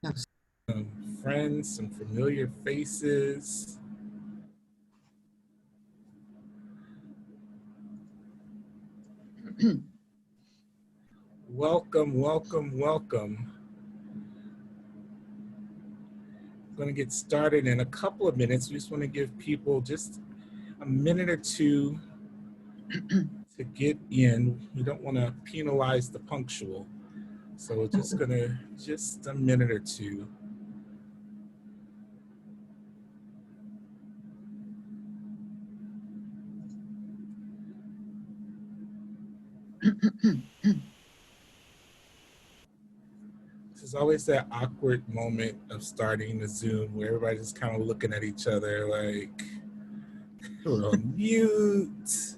Have some friends, some familiar faces. Welcome, welcome, welcome. I'm going to get started in a couple of minutes. We just want to give people just a minute or two to get in. We don't want to penalize the punctual. So we're just going to, just a minute or two. This is always that awkward moment of starting the Zoom where everybody's kind of looking at each other like, we're on mute.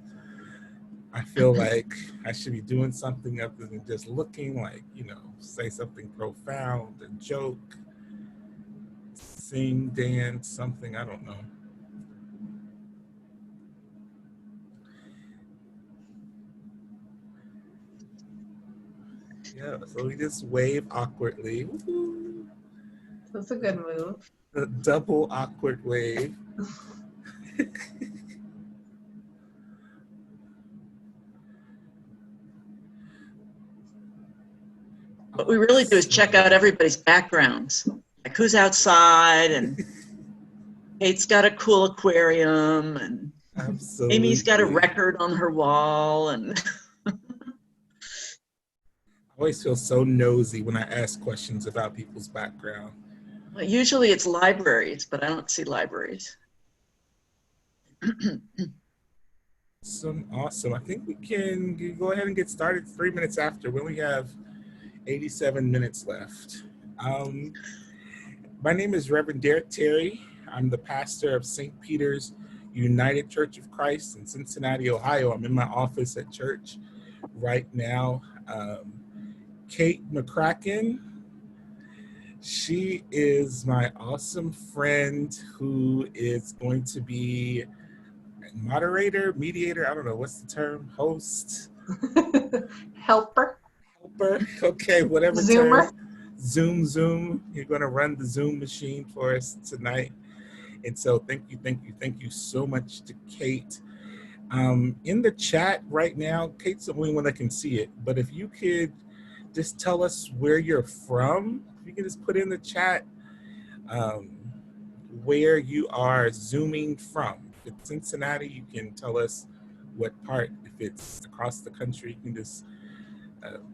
I feel like I should be doing something other than just looking, like, say something profound, a joke, sing, dance, something, I don't know. Yeah, so we just wave awkwardly. Woo-hoo. That's a good move. A double awkward wave. What we really do is check out everybody's backgrounds, like who's outside, and Kate's got a cool aquarium, and Absolutely. Amy's got a record on her wall, and I always feel so nosy when I ask questions about people's background. well, usually it's libraries, but I don't see libraries. Awesome. I think we can go ahead and get started 3 minutes after. We only have 87 minutes left. My name is Reverend Derek Terry. I'm the pastor of St. Peter's United Church of Christ in Cincinnati, Ohio. I'm in my office at church right now. Kate McCracken, she is my awesome friend who is going to be moderator, mediator, I don't know, what's the term? Host? Helper. Okay, whatever Zoomer. term. Zoom. You're going to run the Zoom machine for us tonight. And so thank you so much to Kate. In the chat right now, Kate's the only one that can see it, but if you could just tell us where you're from, if you can just put in the chat where you are Zooming from. If it's Cincinnati, you can tell us what part. If it's across the country, you can just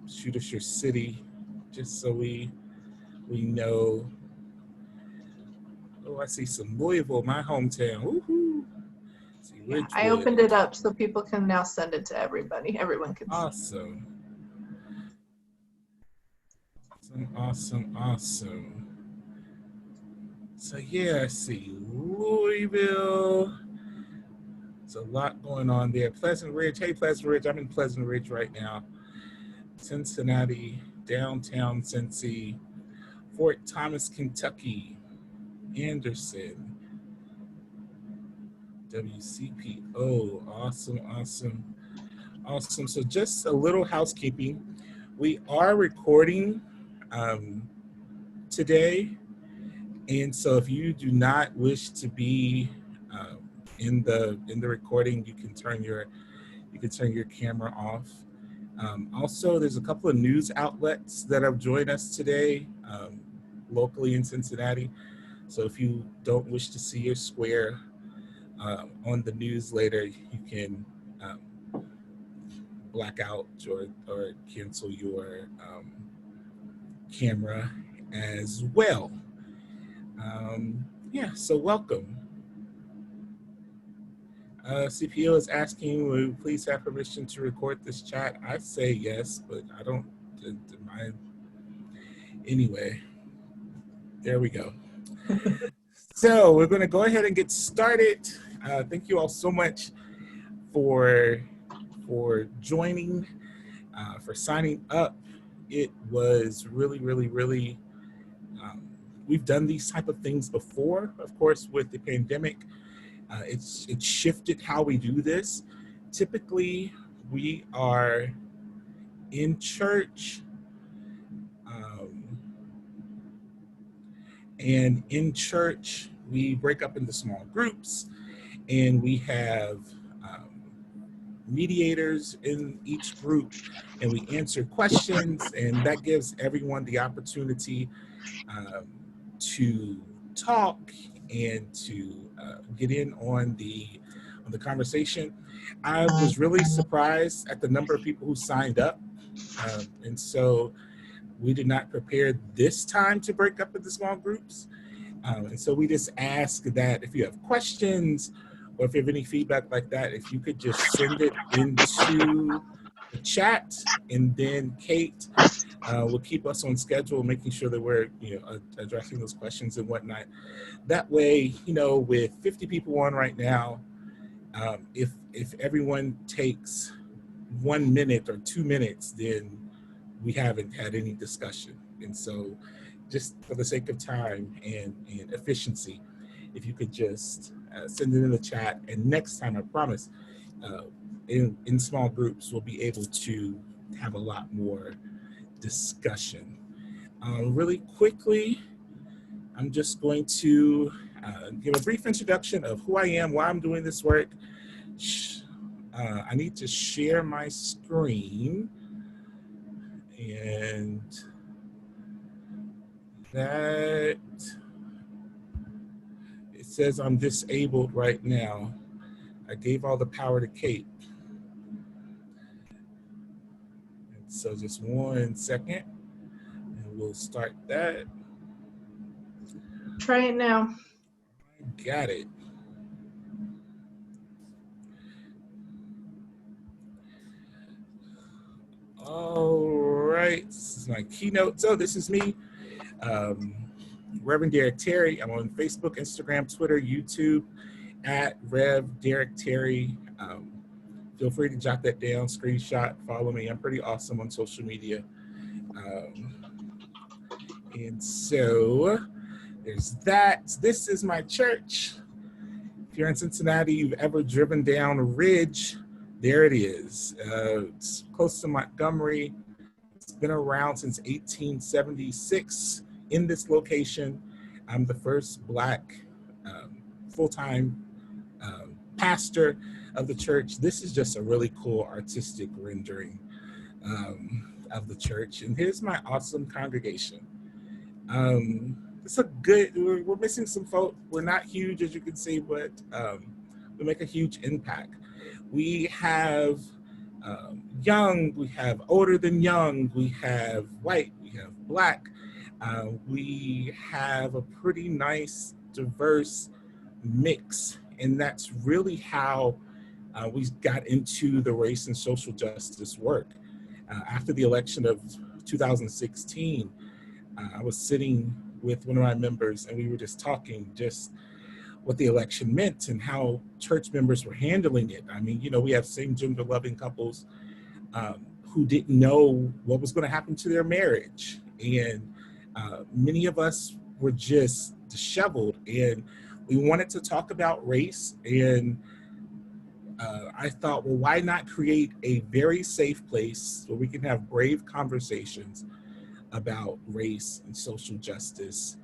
shoot us your city, just so we know. Oh, I see some Louisville, my hometown. Woohoo! Yeah, I opened it up so people can now send it to everybody. Everyone can Awesome. Awesome. So yeah, I see Louisville. There's a lot going on there. Pleasant Ridge. Hey, Pleasant Ridge. I'm in Pleasant Ridge right now. Cincinnati, downtown Cincy, Fort Thomas, Kentucky, Anderson, WCPO. Awesome. So just a little housekeeping. We are recording today. And so if you do not wish to be in the recording, you can turn your camera off. Also, there's a couple of news outlets that have joined us today locally in Cincinnati. So if you don't wish to see your square on the news later, you can black out or cancel your camera as well. Yeah, so welcome. CPO is asking, will you please have permission to record this chat? I say yes, but I don't, anyway, there we go. So we're gonna go ahead and get started. Thank you all so much for joining, for signing up. It was really, we've done these type of things before, of course, with the pandemic. It's shifted how we do this. Typically, we are in church And in church, we break up into small groups, and we have mediators in each group, and we answer questions, and that gives everyone the opportunity um, to talk and to get in on the conversation. I was really surprised at the number of people who signed up, and so we did not prepare this time to break up into small groups. And so we just ask that if you have questions or if you have any feedback like that, if you could just send it into the chat, and then Kate will keep us on schedule, making sure that we're addressing those questions and whatnot. That way, with 50 people on right now, if everyone takes 1 minute or 2 minutes, then we haven't had any discussion. And so just for the sake of time and efficiency, if you could just send it in the chat, and next time, I promise, in small groups, we'll be able to have a lot more discussion. Really quickly, I'm just going to give a brief introduction of who I am, why I'm doing this work. I need to share my screen, and that it says I'm disabled right now. I gave all the power to Kate. And so just 1 second, and we'll start that. Try it now. Got it. All right, this is my keynote. So this is me, Reverend Derek Terry. I'm on Facebook, Instagram, Twitter, YouTube, at Rev Derek Terry. Feel free to jot that down, screenshot, follow me. I'm pretty awesome on social media. And so there's that. This is my church. If you're in Cincinnati, you've ever driven down a ridge, there it is. It's close to Montgomery. It's been around since 1876 in this location. I'm the first Black full-time pastor of the church. This is just a really cool artistic rendering of the church. And here's my awesome congregation. It's a good, we're missing some folk. We're not huge, as you can see, but we make a huge impact. We have young, we have older than young, we have white, we have Black. We have a pretty nice, diverse mix. And that's really how we got into the race and social justice work. After the election of 2016, I was sitting with one of my members, and we were just talking just what the election meant and how church members were handling it. I mean, we have same-gender loving couples who didn't know what was going to happen to their marriage. And many of us were just disheveled, and we wanted to talk about race. And I thought, well, why not create a very safe place where we can have brave conversations about race and social justice?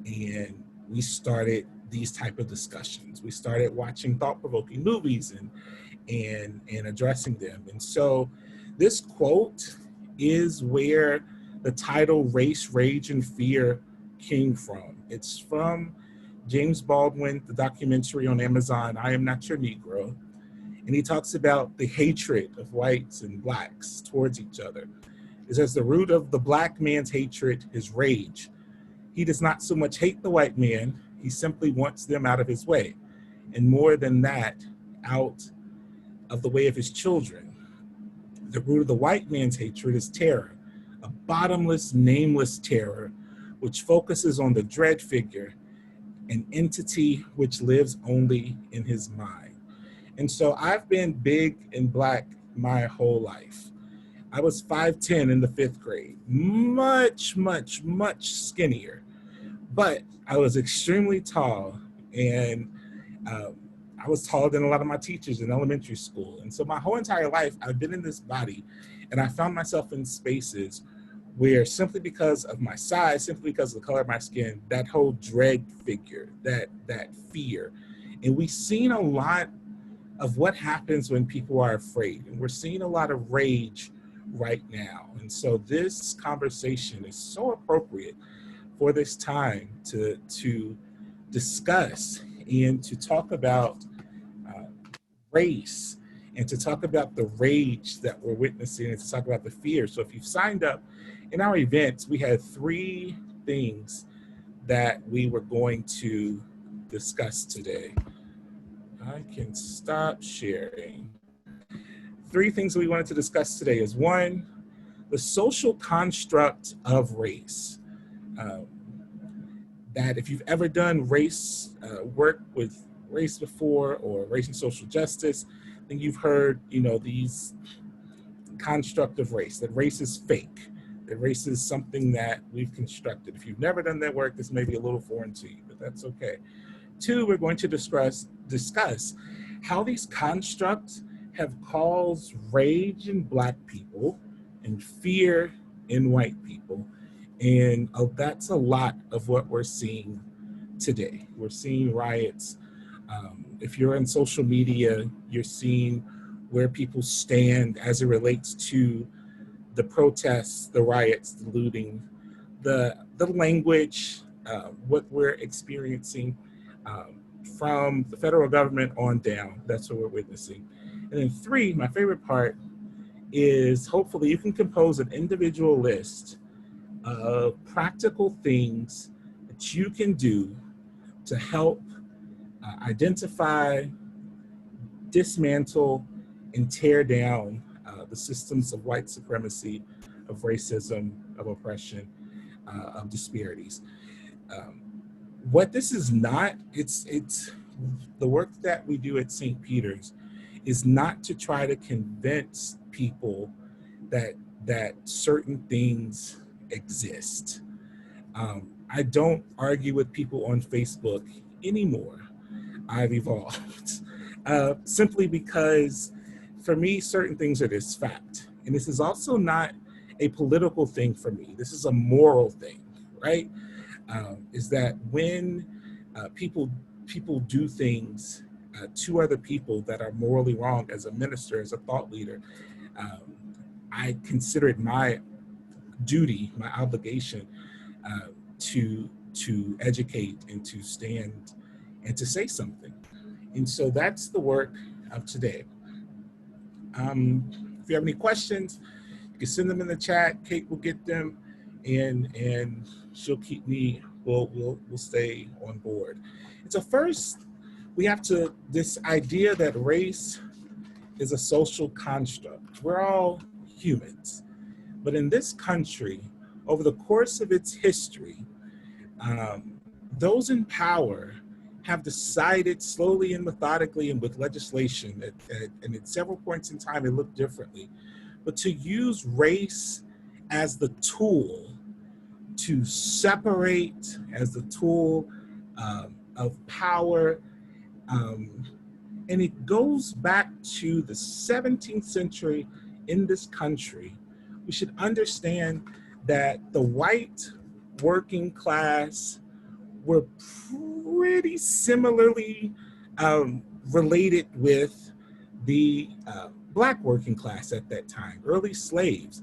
And we started these type of discussions. We started watching thought-provoking movies and addressing them. And so this quote is where the title Race, Rage, and Fear came from. It's from James Baldwin, the documentary on Amazon, I Am Not Your Negro. And he talks about the hatred of whites and Blacks towards each other. It says the root of the Black man's hatred is rage. He does not so much hate the white man, he simply wants them out of his way. And more than that, out of the way of his children. The root of the white man's hatred is terror, a bottomless, nameless terror, which focuses on the dread figure, an entity which lives only in his mind. And so I've been big and Black my whole life. I was 5'10" in the 5th grade, much, much, much skinnier, but I was extremely tall, and I was taller than a lot of my teachers in elementary school. And so my whole entire life, I've been in this body, and I found myself in spaces where simply because of my size, simply because of the color of my skin, that whole dread figure, that fear. And we've seen a lot of what happens when people are afraid. And we're seeing a lot of rage right now. And so this conversation is so appropriate for this time to discuss and to talk about race, and to talk about the rage that we're witnessing, and to talk about the fear. So if you've signed up in our events, we had 3 things that we were going to discuss today. I can stop sharing. 3 things we wanted to discuss today is 1, the social construct of race. That if you've ever done race work with race before, or race and social justice, then you've heard, these construct of race, that race is fake, that race is something that we've constructed. If you've never done that work, this may be a little foreign to you, but that's okay. 2, we're going to discuss how these constructs have caused rage in Black people and fear in white people. And that's a lot of what we're seeing today. We're seeing riots. If you're on social media, you're seeing where people stand as it relates to the protests, the riots, the looting, the language, what we're experiencing from the federal government on down. That's what we're witnessing. And then 3, my favorite part is hopefully you can compose an individual list of practical things that you can do to help identify, dismantle, and tear down the systems of white supremacy, of racism, of oppression, of disparities. What this is not, it's the work that we do at St. Peter's is not to try to convince people that certain things exist. I don't argue with people on Facebook anymore. I've evolved. Simply because for me, certain things are just fact. And this is also not a political thing for me. This is a moral thing, right? Is that when people do things to other people that are morally wrong, as a minister, as a thought leader, I consider it my duty, my obligation to educate and to stand and to say something. And so that's the work of today. If you have any questions, you can send them in the chat. Kate will get them, and she'll keep me. We'll stay on board. And so first, we have this idea that race is a social construct. We're all humans, but in this country, over the course of its history, those in power have decided slowly and methodically and with legislation and at several points in time it looked differently, but to use race as the tool to separate, as the tool of power. And it goes back to the 17th century in this country. We should understand that the white working class were pretty similarly related with the Black working class at that time, early slaves.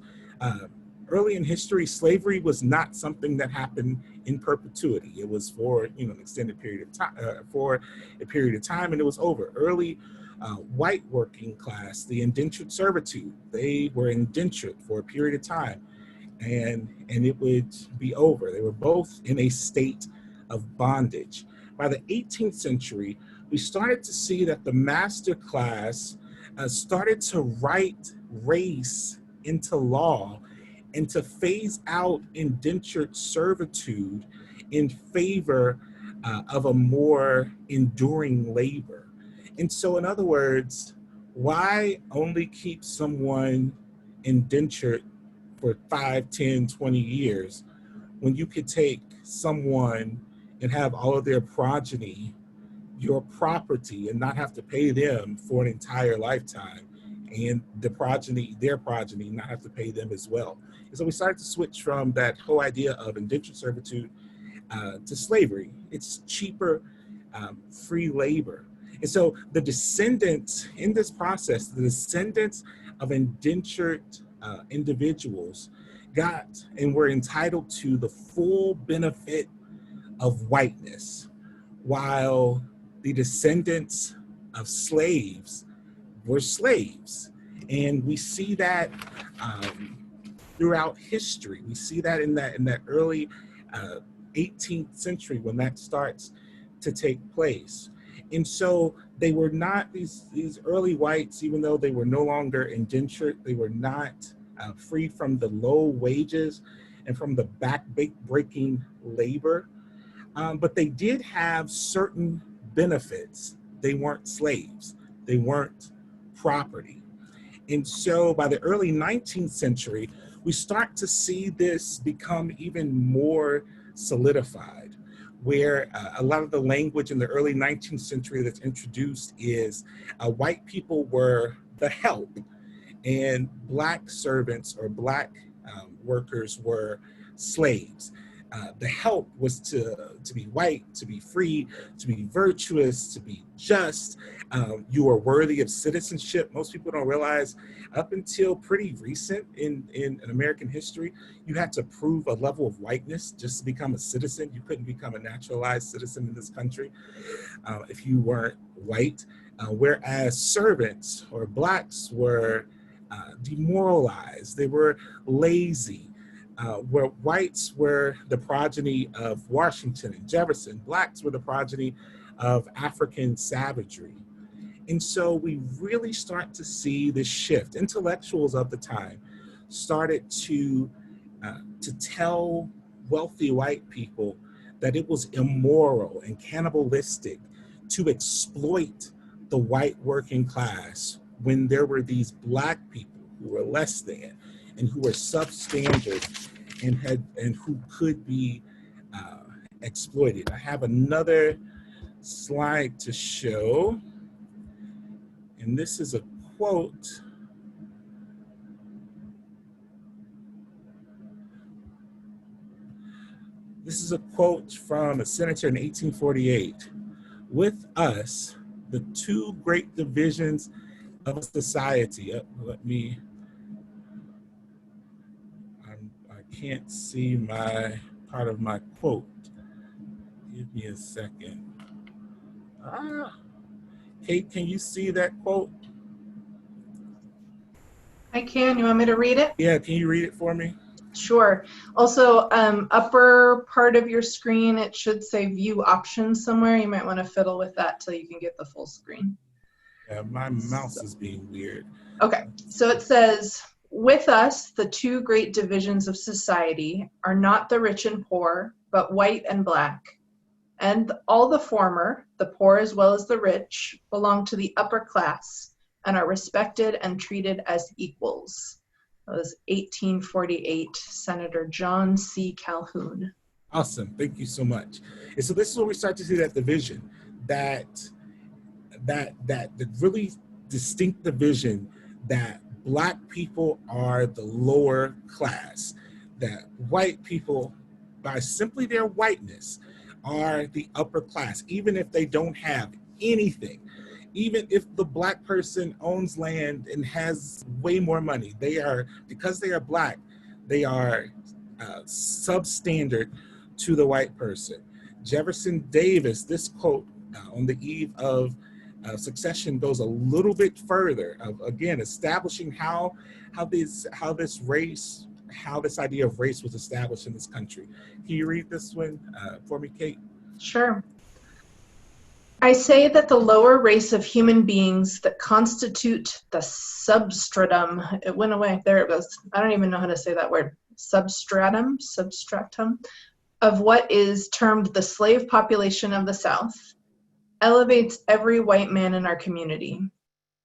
Early in history, slavery was not something that happened in perpetuity. It was for an extended period of time, and it was over. Early white working class, the indentured servitude, they were indentured for a period of time, and it would be over. They were both in a state of bondage. By the 18th century, we started to see that the master class started to write race into law and to phase out indentured servitude in favor of a more enduring labor. And so in other words, why only keep someone indentured for 5, 10, 20 years when you could take someone and have all of their progeny your property and not have to pay them for an entire lifetime, and their progeny not have to pay them as well? And so we started to switch from that whole idea of indentured servitude to slavery. It's cheaper, free labor. And so the descendants in this process, the descendants of indentured individuals got and were entitled to the full benefit of whiteness, while the descendants of slaves were slaves. And we see that throughout history. We see that in that early 18th century when that starts to take place. And so they were not these early whites, even though they were no longer indentured, they were not free from the low wages and from the back-breaking labor. But they did have certain benefits. They weren't slaves. They weren't property. And so by the early 19th century, we start to see this become even more solidified, where a lot of the language in the early 19th century that's introduced is white people were the help, and Black servants or Black workers were slaves. The help was to be white, to be free, to be virtuous, to be just. You are worthy of citizenship. Most people don't realize up until pretty recent in American history, you had to prove a level of whiteness just to become a citizen. You couldn't become a naturalized citizen in this country if you weren't white. Whereas servants or Blacks were demoralized, they were lazy. Where whites were the progeny of Washington and Jefferson, Blacks were the progeny of African savagery. And so we really start to see this shift. Intellectuals of the time started to tell wealthy white people that it was immoral and cannibalistic to exploit the white working class when there were these Black people who were less than and who were substandard and who could be exploited. I have another slide to show, and this is a quote. This is a quote from a senator in 1848. With us, the two great divisions of society. I can't see my part of my quote. Give me a second. Kate, can you see that quote? I can. You want me to read it? Yeah, can you read it for me? Sure. Also, upper part of your screen, it should say view options somewhere. You might want to fiddle with that till you can get the full screen. Yeah, my mouse is being weird. Okay, so it says, with us, the two great divisions of society are not the rich and poor, but white and Black. And all the former, the poor as well as the rich, belong to the upper class and are respected and treated as equals. That was 1848, Senator John C. Calhoun. Awesome, thank you so much. And so this is where we start to see that division, that really distinct division that Black people are the lower class, that white people, by simply their whiteness, are the upper class, even if they don't have anything. Even if the Black person owns land and has way more money, because they are Black, they are substandard to the white person. Jefferson Davis, this quote on the eve of succession goes a little bit further, of again establishing how this idea of race was established in this country. Can you read this one for me, Kate? Sure. I say that the lower race of human beings that constitute the substratum, it went away, there it goes. I don't even know how to say that word. Substratum, of what is termed the slave population of the South, elevates every white man in our community.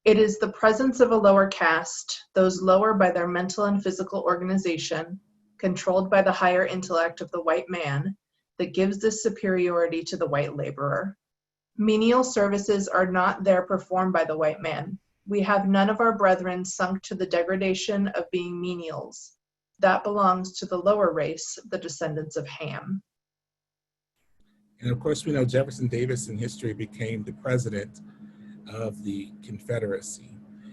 It is the presence of a lower caste, those lower by their mental and physical organization, controlled by the higher intellect of the white man, that gives this superiority to the white laborer. Menial services are not there performed by the white man. We have none of our brethren sunk to the degradation of being menials. that belongs to the lower race, the descendants of Ham. And of course, we know Jefferson Davis in history became the president of the Confederacy.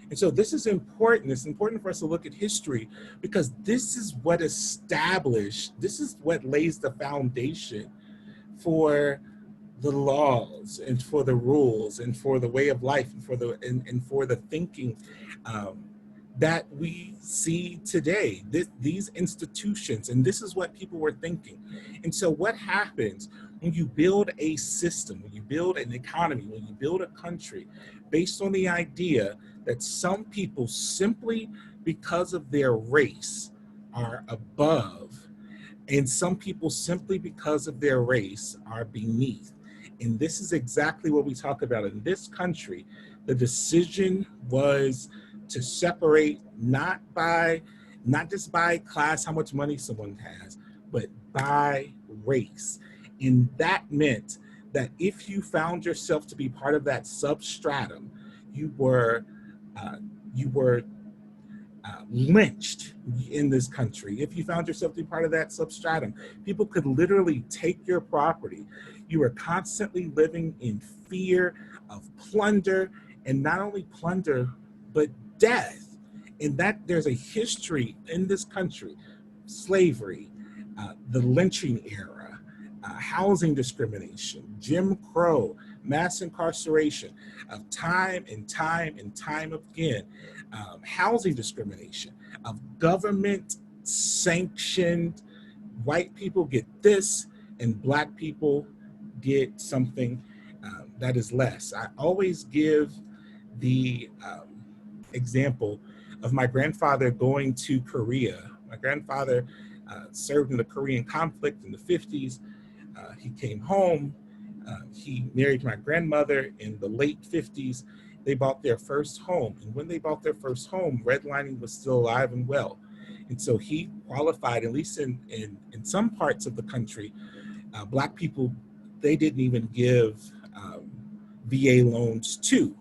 And so this is important. It's important for us to look at history because this is what established, this is what lays the foundation for the laws and for the rules and for the way of life and for the thinking that we see today. These institutions, and this is what people were thinking. And so what happens when you build a system, when you build an economy, when you build a country based on the idea that some people simply because of their race are above and some people simply because of their race are beneath. And this is exactly what we talk about in this country. The decision was to separate not just by class, how much money someone has, but by race. And that meant that if you found yourself to be part of that substratum, you were lynched in this country. If you found yourself to be part of that substratum, people could literally take your property. You were constantly living in fear of plunder, and not only plunder, but death. And that there's a history in this country, slavery, the lynching era, housing discrimination, Jim Crow, mass incarceration of time and time and time again, housing discrimination, of government sanctioned, white people get this and black people get something that is less. I always give the example of my grandfather going to Korea. My grandfather served in the Korean conflict in the 50s. He came home. He married my grandmother in the late 50s. They bought their first home. And when they bought their first home, redlining was still alive and well. And so he qualified, at least in some parts of the country, black people, they didn't even give VA loans to.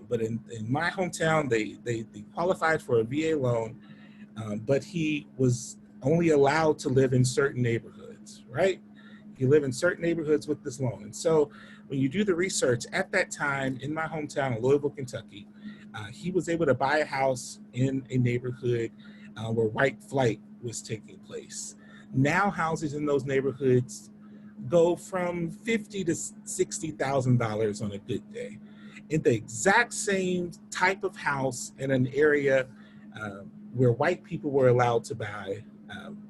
But in my hometown, they qualified for a VA loan, but he was only allowed to live in certain neighborhoods, right? You live in certain neighborhoods with this loan. And so when you do the research, at that time in my hometown of Louisville, Kentucky, he was able to buy a house in a neighborhood where white flight was taking place. Now houses in those neighborhoods go from $50,000 to $60,000 on a good day. In the exact same type of house in an area where white people were allowed to buy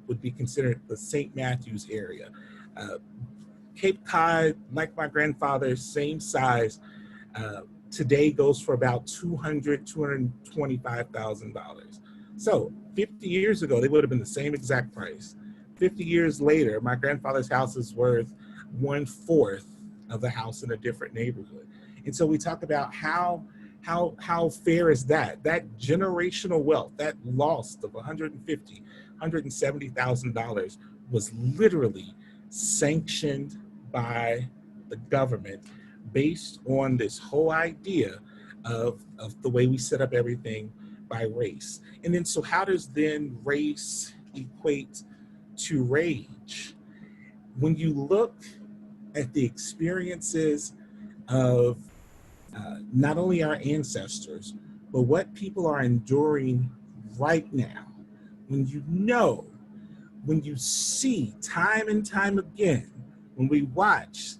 would be considered the St. Matthews area. Cape Cod, like my grandfather, same size, today goes for about $225,000. So 50 years ago, they would have been the same exact price. 50 years later, my grandfather's house is worth 1/4 of the house in a different neighborhood. And so we talk about how fair is that? That generational wealth, that loss of $150,000, $170,000 was literally sanctioned by the government based on this whole idea of the way we set up everything by race. And then so how does then race equate to rage? When you look at the experiences of not only our ancestors, but what people are enduring right now, when you see time and time again, when we watch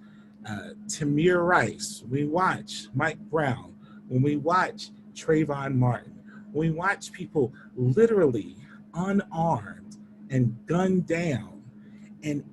Tamir Rice, we watch Mike Brown, when we watch Trayvon Martin, when we watch people literally unarmed and gunned down, and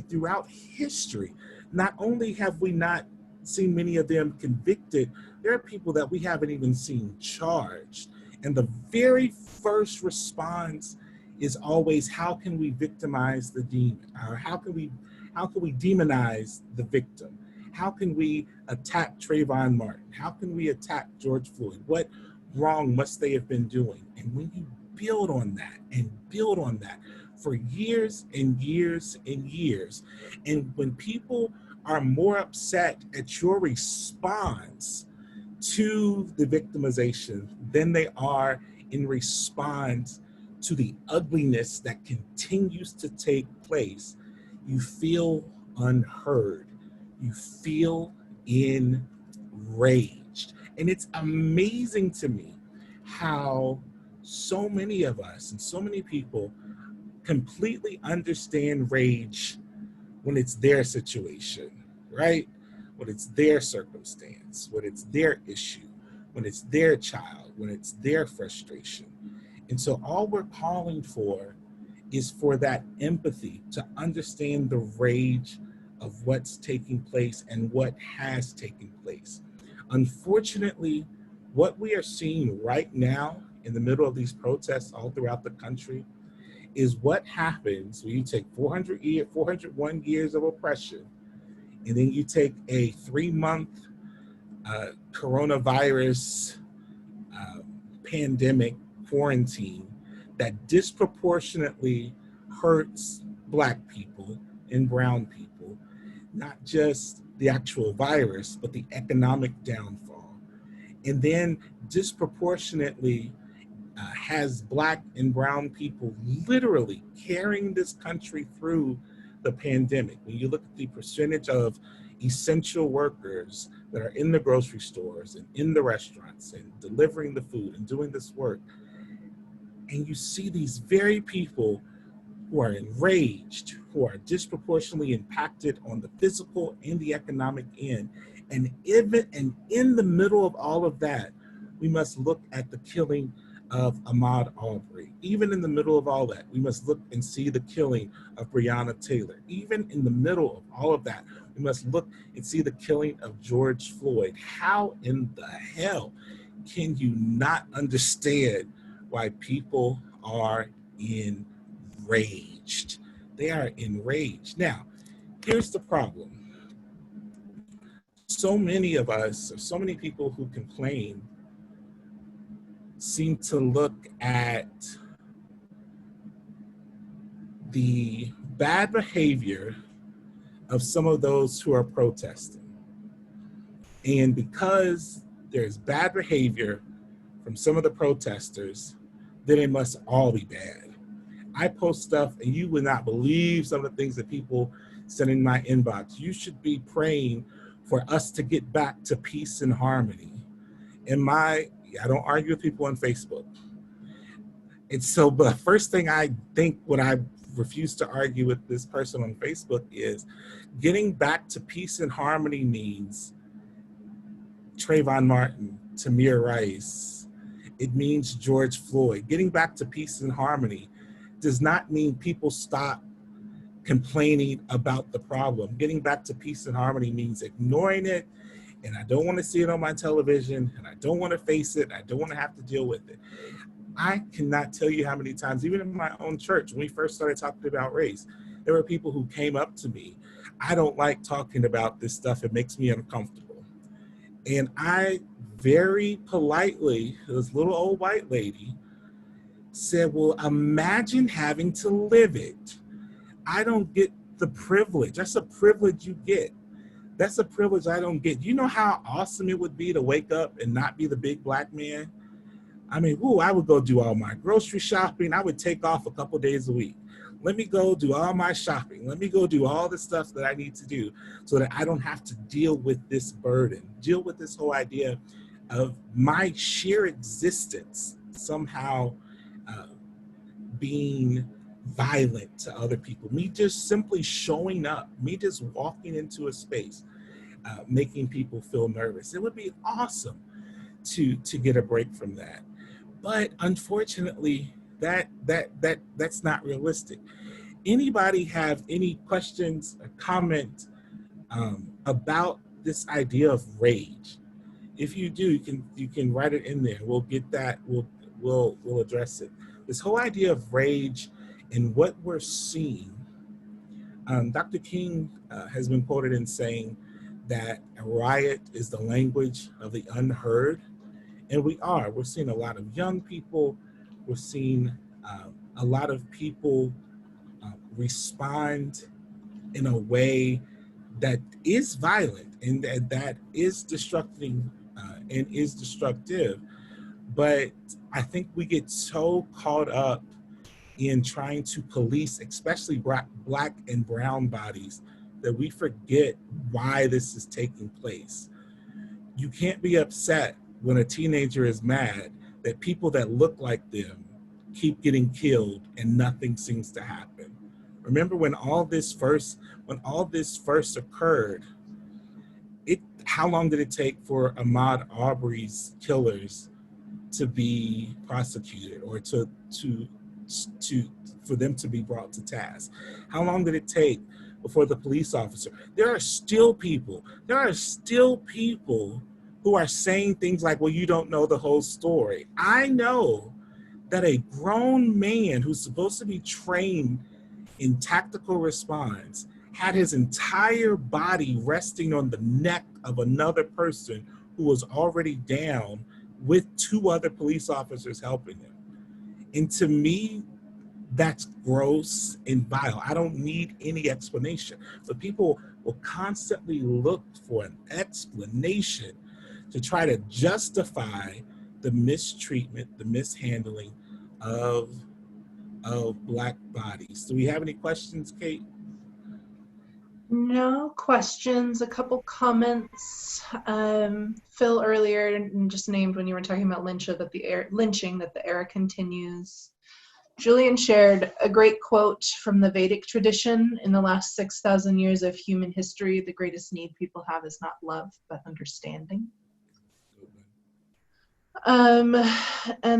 throughout history, not only have we not seen many of them convicted, there are people that we haven't even seen charged. And the very first response is always, how can we victimize the demon? Or how can we demonize the victim? How can we attack Trayvon Martin? How can we attack George Floyd? What wrong must they have been doing? And when you build on that and build on that for years and years and years, and when people are more upset at your response to the victimization than they are in response to the ugliness that continues to take place, you feel unheard. You feel enraged. And it's amazing to me how so many of us and so many people completely understand rage when it's their situation, right? When it's their circumstance, when it's their issue, when it's their child, when it's their frustration. And so all we're calling for is for that empathy to understand the rage of what's taking place and what has taken place. Unfortunately, what we are seeing right now in the middle of these protests all throughout the country is what happens when you take 401 years of oppression, and then you take a 3-month coronavirus pandemic quarantine that disproportionately hurts Black people and brown people, not just the actual virus, but the economic downfall. And then disproportionately has Black and brown people literally carrying this country through the pandemic. When you look at the percentage of essential workers that are in the grocery stores and in the restaurants and delivering the food and doing this work, and you see these very people who are enraged, who are disproportionately impacted on the physical and the economic end. And even and in the middle of all of that, we must look at the killing of Ahmaud Arbery. Even in the middle of all that, we must look and see the killing of Breonna Taylor. Even in the middle of all of that, we must look and see the killing of George Floyd. How in the hell can you not understand why people are enraged? They are enraged. Now, here's the problem. So many of us, or so many people who complain, seem to look at the bad behavior of some of those who are protesting. And because there's bad behavior from some of the protesters, then it must all be bad. I post stuff and you would not believe some of the things that people send in my inbox. You should be praying for us to get back to peace and harmony. I don't argue with people on Facebook. And so, but first thing I think when I refuse to argue with this person on Facebook is getting back to peace and harmony means Trayvon Martin, Tamir Rice. It means George Floyd. Getting back to peace and harmony does not mean people stop complaining about the problem. Getting back to peace and harmony means ignoring it, and I don't want to see it on my television, and I don't want to face it, I don't want to have to deal with it. I cannot tell you how many times, even in my own church, when we first started talking about race, there were people who came up to me. I don't like talking about this stuff, it makes me uncomfortable. And I very politely, this little old white lady, said, well, imagine having to live it. I don't get the privilege. That's a privilege you get. That's a privilege I don't get. You know how awesome it would be to wake up and not be the big Black man? I mean, I would go do all my grocery shopping. I would take off a couple days a week. Let me go do all my shopping. Let me go do all the stuff that I need to do so that I don't have to deal with this burden, deal with this whole idea of my sheer existence somehow being violent to other people. Me just simply showing up, me just walking into a space, making people feel nervous. It would be awesome to get a break from that. But unfortunately, that's not realistic. Anybody have any questions or comments about this idea of rage? If you do, you can write it in there. We'll get that. We'll address it. This whole idea of rage and what we're seeing. Dr. King has been quoted in saying that a riot is the language of the unheard. And we're seeing a lot of young people, we're seeing a lot of people respond in a way that is violent and that is destructing and is destructive. But I think we get so caught up in trying to police, especially black and brown bodies, that we forget why this is taking place. You can't be upset when a teenager is mad that people that look like them keep getting killed and nothing seems to happen. Remember when all this first occurred, how long did it take for Ahmaud Arbery's killers to be prosecuted, or for them to be brought to task? How long did it take before the police officer? There are still people who are saying things like, well, you don't know the whole story. I know that a grown man who's supposed to be trained in tactical response had his entire body resting on the neck of another person who was already down with 2 other police officers helping him. And to me, that's gross and vile. I don't need any explanation. But people will constantly look for an explanation to try to justify the mistreatment, the mishandling of Black bodies. Do we have any questions, Kate? No questions, a couple comments. Phil earlier just named when you were talking about lynching that the era continues. Julian shared a great quote from the Vedic tradition. In the last 6,000 years of human history, the greatest need people have is not love, but understanding. And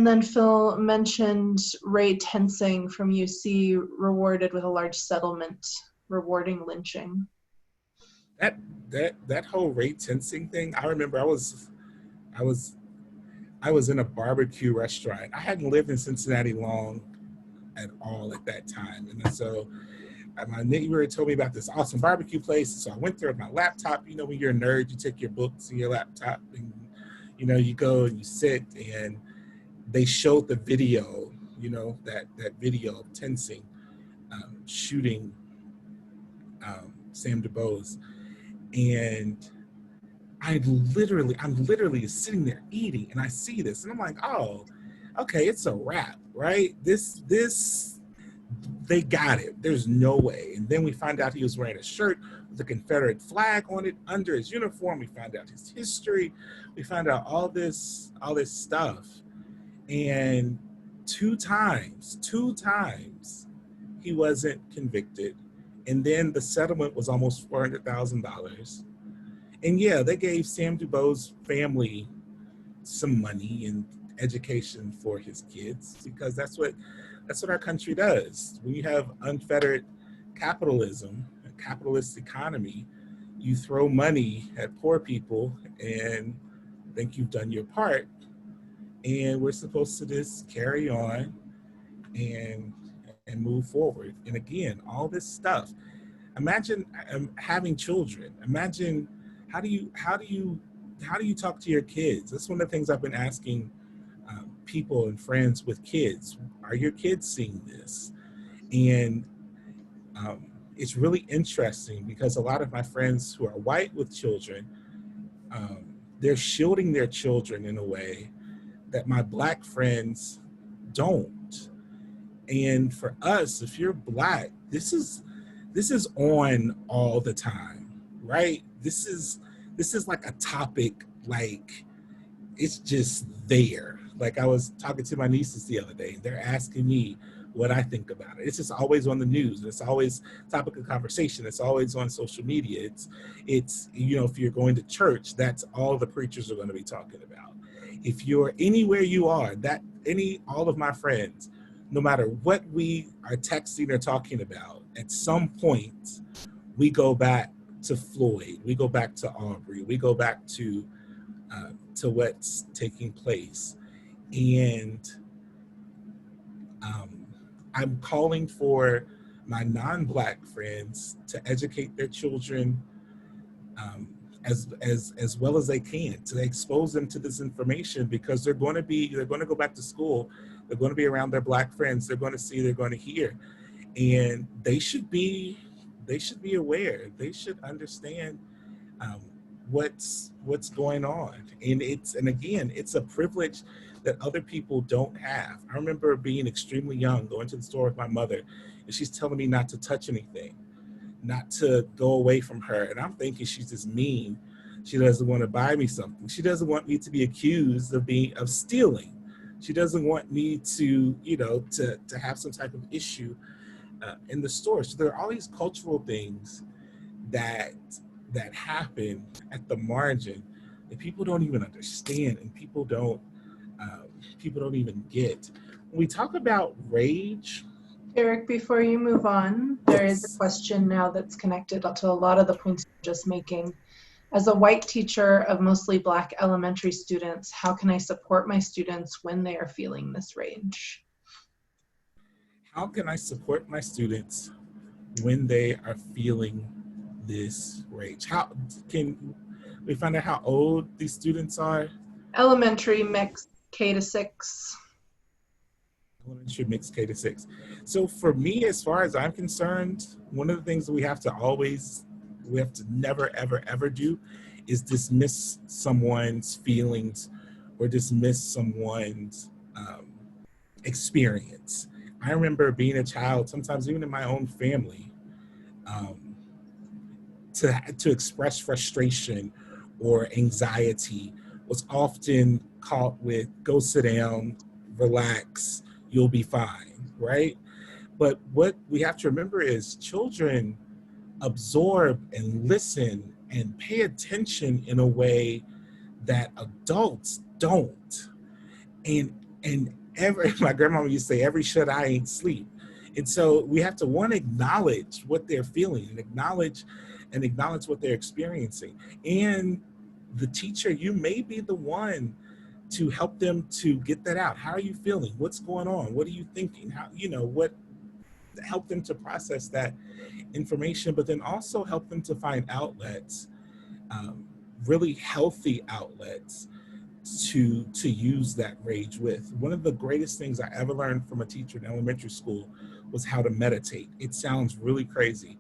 then Phil mentioned Ray Tensing from UC rewarded with a large settlement rewarding lynching. That whole Ray Tensing thing, I remember I was in a barbecue restaurant. I hadn't lived in Cincinnati long at all at that time. And so my neighbor told me about this awesome barbecue place. So I went there with my laptop. You know, when you're a nerd, you take your books and your laptop and, you know, you go and you sit, and they showed the video, you know, that video of Tensing shooting Sam DuBose. And I'm literally sitting there eating, and I see this, and I'm like, oh, okay, it's a wrap, right? This, they got it. There's no way. And then we find out he was wearing a shirt with the Confederate flag on it under his uniform. We find out his history. We find out all this stuff. And two times, he wasn't convicted. And then the settlement was almost $400,000. And yeah, they gave Sam DuBose's family some money and education for his kids, because that's what our country does. When you have unfettered capitalism, a capitalist economy, you throw money at poor people and think you've done your part. And we're supposed to just carry on and move forward. And again, all this stuff. Imagine having children. Imagine how do you talk to your kids? That's one of the things I've been asking people and friends with kids. Are your kids seeing this? And it's really interesting because a lot of my friends who are white with children, they're shielding their children in a way that my Black friends don't. And for us, if you're Black, this is on all the time, right? This is like a topic, like it's just there. Like I was talking to my nieces the other day, they're asking me what I think about it. It's just always on the news. It's always topic of conversation. It's always on social media. It's you know, if you're going to church, that's all the preachers are going to be talking about. If you're anywhere you are, all of my friends, no matter what we are texting or talking about, at some point we go back to Floyd, we go back to Arbery, we go back to what's taking place. And I'm calling for my non-Black friends to educate their children as well as they can, to expose them to this information, because they're going to go back to school, they're going to be around their Black friends, they're going to see, they're going to hear, and they should be aware. They should understand what's going on. And again, it's a privilege that other people don't have. I remember being extremely young, going to the store with my mother, and she's telling me not to touch anything, not to go away from her. And I'm thinking she's just mean. She doesn't want to buy me something. She doesn't want me to be accused of stealing. She doesn't want me to, to have some type of issue in the store. So there are all these cultural things that happen at the margin that people don't even understand, and people don't even get. When we talk about rage, Eric, before you move on, there is a question now that's connected to a lot of the points you're just making. As a white teacher of mostly Black elementary students, how can I support my students when they are feeling this rage? how can I support my students when they are feeling this rage? How can we find out how old these students are? Elementary, mixed, K to 6. Elementary, mixed, K to 6. So for me, as far as I'm concerned, one of the things that we have to never, ever, ever do is dismiss someone's feelings or dismiss someone's experience. I remember being a child, sometimes even in my own family, to express frustration or anxiety was often caught with, go sit down, relax, you'll be fine, right? But what we have to remember is children absorb and listen and pay attention in a way that adults don't. And every my grandmama used to say, every shut eye ain't sleep. And so we have to, one, acknowledge what they're feeling and acknowledge what they're experiencing. And the teacher, you may be the one to help them to get that out. How are you feeling? What's going on? What are you thinking? How, what, help them to process that information, but then also help them to find outlets, really healthy outlets to use that rage with. One of the greatest things I ever learned from a teacher in elementary school was how to meditate. It sounds really crazy,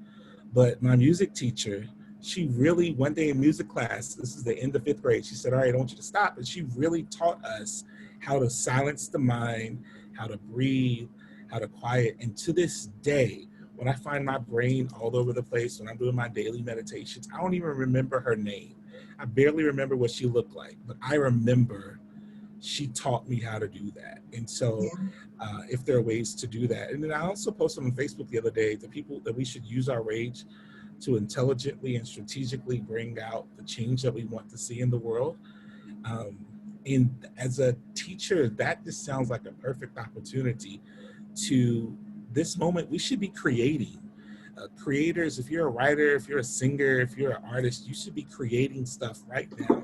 but my music teacher, she really, one day in music class, this is the end of 5th grade, she said, all right, I want you to stop. And she really taught us how to silence the mind, how to breathe, how to quiet. And to this day, when I find my brain all over the place, when I'm doing my daily meditations, I don't even remember her name. I barely remember what she looked like, but I remember she taught me how to do that. And so if there are ways to do that. And then I also posted on Facebook the other day that we should use our rage to intelligently and strategically bring out the change that we want to see in the world. And as a teacher, that just sounds like a perfect opportunity to this moment. We should be creating. Creators, if you're a writer, if you're a singer, if you're an artist, you should be creating stuff right now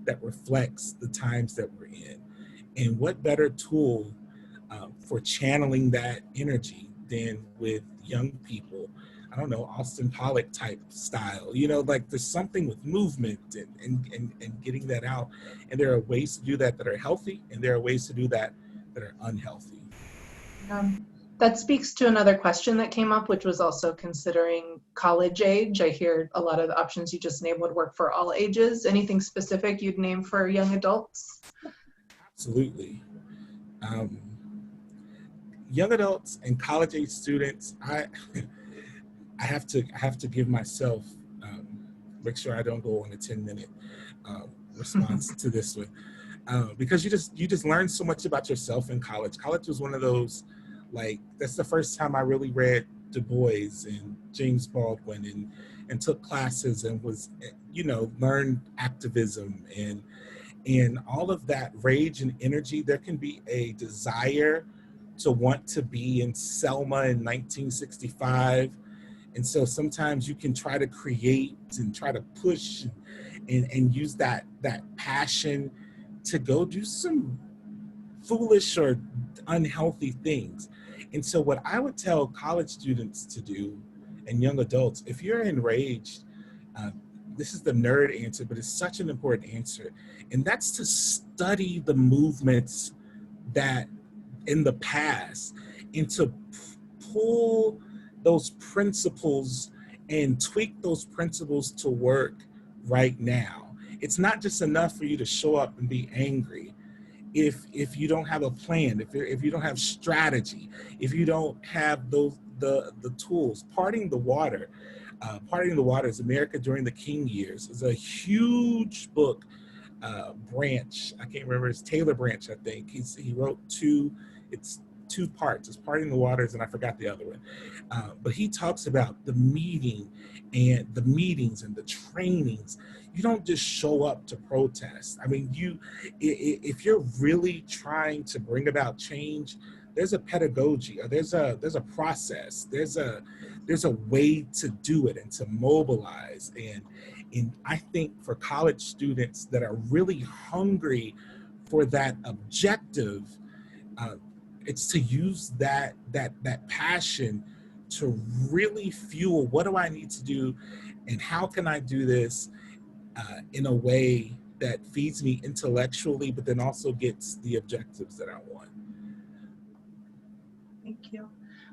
that reflects the times that we're in. And what better tool for channeling that energy than with young people? I don't know, Austin Pollock type style, like there's something with movement and getting that out. And there are ways to do that are healthy, and there are ways to do that are unhealthy. That speaks to another question that came up, which was also considering college age. I hear a lot of the options you just named would work for all ages. Anything specific you'd name for young adults? Absolutely. Young adults and college age students, I have to give myself, make sure I don't go on a 10-minute response to this one, because you just learn so much about yourself in college. College was one of those, like, that's the first time I really read Du Bois and James Baldwin and took classes and was, learned activism and all of that rage and energy. There can be a desire to want to be in Selma in 1965. And so sometimes you can try to create and try to push and use that passion to go do some foolish or unhealthy things. And so what I would tell college students to do and young adults, if you're enraged, this is the nerd answer, but it's such an important answer. And that's to study the movements that in the past and to pull those principles and tweak those principles to work right now. it's not just enough for you to show up and be angry. If you don't have a plan, if you don't have strategy, if you don't have the tools. Parting the Waters, America During the King Years, is a huge book. Branch, I can't remember, it's Taylor Branch, I think. He wrote it's two parts. It's Parting the Waters, and I forgot the other one. But he talks about the meetings and the trainings. You don't just show up to protest. I mean, if you're really trying to bring about change, there's a pedagogy, or there's a process, there's a way to do it and to mobilize. And I think for college students that are really hungry for that objective, it's to use that passion to really fuel, what do I need to do, and how can I do this in a way that feeds me intellectually, but then also gets the objectives that I want. Thank you.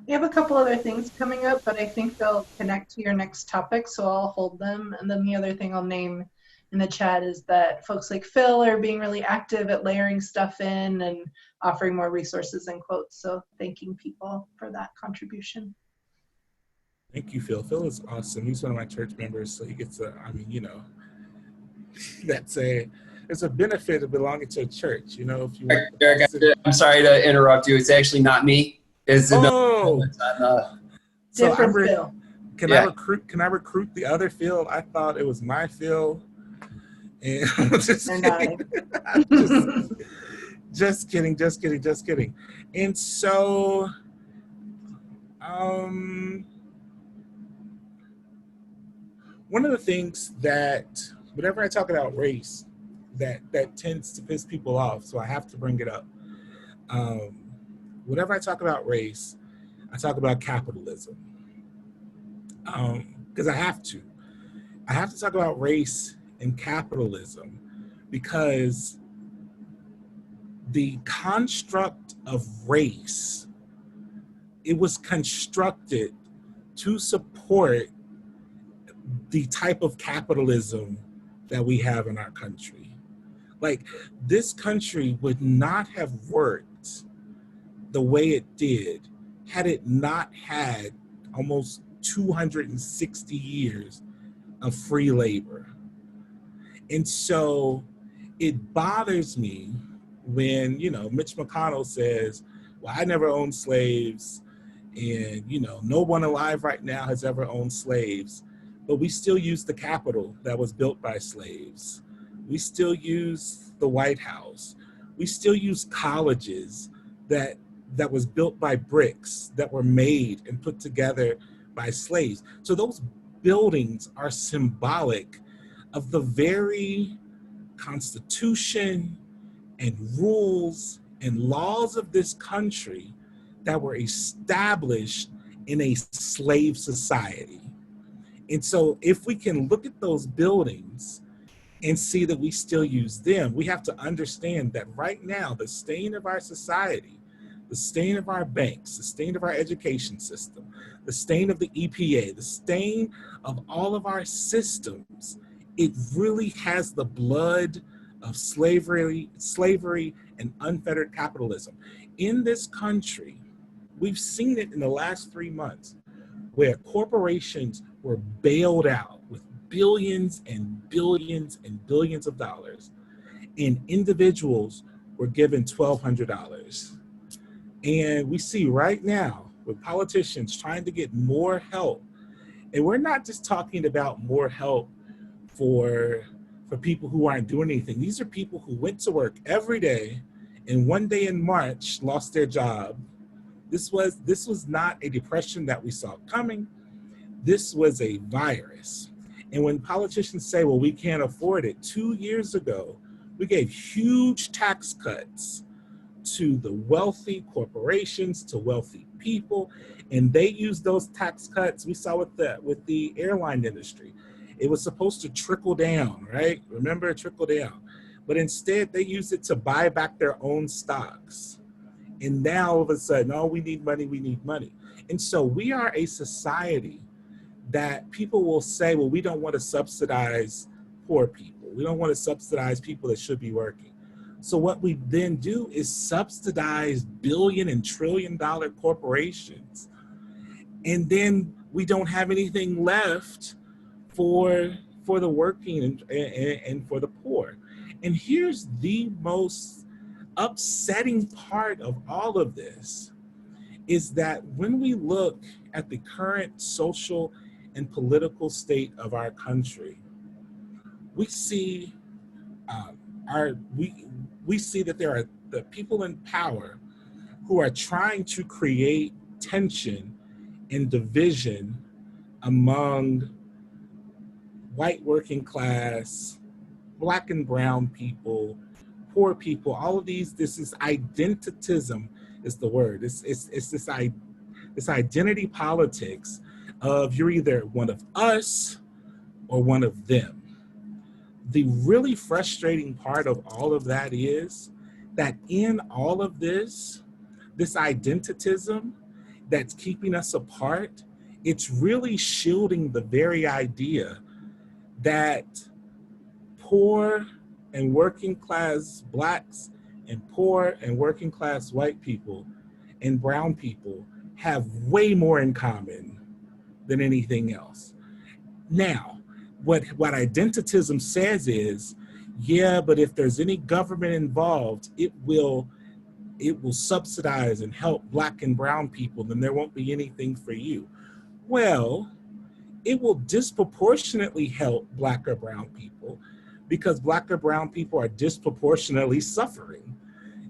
We have a couple other things coming up, but I think they'll connect to your next topic, so I'll hold them. And then the other thing I'll name in the chat is that folks like Phil are being really active at layering stuff in and offering more resources and quotes. So thanking people for that contribution. Thank you, Phil. Phil is awesome. He's one of my church members, so he gets it's a benefit of belonging to a church. You know, if you Eric, I'm sorry to interrupt you. It's actually not me. It's so Different Phil. Can I recruit the other Phil? I thought it was my Phil. And just kidding. And so one of the things that whenever I talk about race, that tends to piss people off, so I have to bring it up. Whenever I talk about race, I talk about capitalism. Because I have to. I have to talk about race and capitalism because the construct of race, it was constructed to support the type of capitalism that we have in our country. Like, this country would not have worked the way it did had it not had almost 260 years of free labor. And so it bothers me when, Mitch McConnell says, well, I never owned slaves, and, no one alive right now has ever owned slaves, but we still use the Capitol that was built by slaves. We still use the White House. We still use colleges that was built by bricks that were made and put together by slaves. So those buildings are symbolic of the very constitution and rules and laws of this country that were established in a slave society. And so if we can look at those buildings and see that we still use them, we have to understand that right now, the stain of our society, the stain of our banks, the stain of our education system, the stain of the EPA, the stain of all of our systems, it really has the blood of slavery and unfettered capitalism. In this country, we've seen it in the last 3 months where corporations were bailed out with billions and billions and billions of dollars, and individuals were given $1,200. And we see right now with politicians trying to get more help, and we're not just talking about more help for people who aren't doing anything. These are people who went to work every day and one day in March lost their job. This was not a depression that we saw coming. This was a virus. And when politicians say, well, we can't afford it, 2 years ago, we gave huge tax cuts to the wealthy corporations, to wealthy people, and they used those tax cuts. We saw with the airline industry. It was supposed to trickle down, right? Remember, trickle down. But instead, they used it to buy back their own stocks. And now, all of a sudden, oh, we need money, we need money. And so we are a society that people will say, well, we don't want to subsidize poor people. We don't want to subsidize people that should be working. So what we then do is subsidize billion and trillion dollar corporations. And then we don't have anything left for the working and for the poor. And here's the most upsetting part of all of this is that when we look at the current social and political state of our country, we see we see that there are the people in power who are trying to create tension and division among white working class, Black and brown people, poor people, all of these. This is identitism is the word. It's this identity politics of you're either one of us or one of them. The really frustrating part of all of that is that in all of this identitism that's keeping us apart, it's really shielding the very idea that poor and working class Blacks and poor and working class white people and brown people have way more in common than anything else. Now, what identitism says is, yeah, but if there's any government involved, it will subsidize and help Black and brown people, then there won't be anything for you. Well, it will disproportionately help Black or brown people because Black or brown people are disproportionately suffering.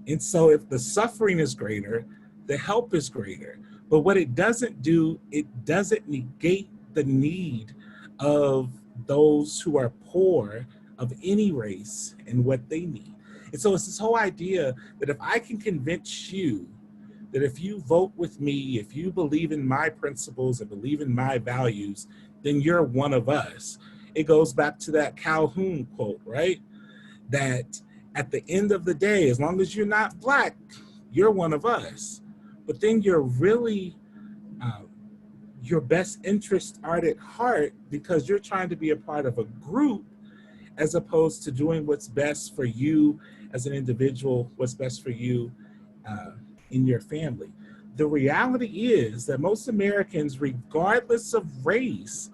And so if the suffering is greater, the help is greater. But what it doesn't do, it doesn't negate the need of those who are poor of any race and what they need. And so it's this whole idea that if I can convince you that if you vote with me, if you believe in my principles and believe in my values, then you're one of us. It goes back to that Calhoun quote, right? That at the end of the day, as long as you're not Black, you're one of us. But then you're really, your best interests are at heart because you're trying to be a part of a group as opposed to doing what's best for you as an individual, what's best for you in your family. The reality is that most Americans, regardless of race,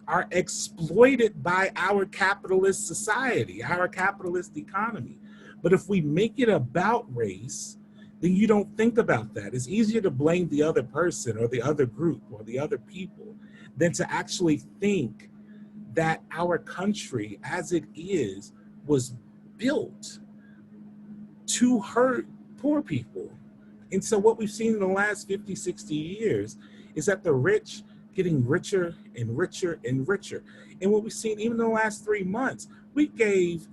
are exploited by our capitalist society, our capitalist economy. But if we make it about race, then you don't think about that. It's easier to blame the other person or the other group or the other people than to actually think that our country as it is was built to hurt poor people. And so what we've seen in the last 50, 60 years is that the rich getting richer and richer and richer. And what we've seen even in the last 3 months, we gave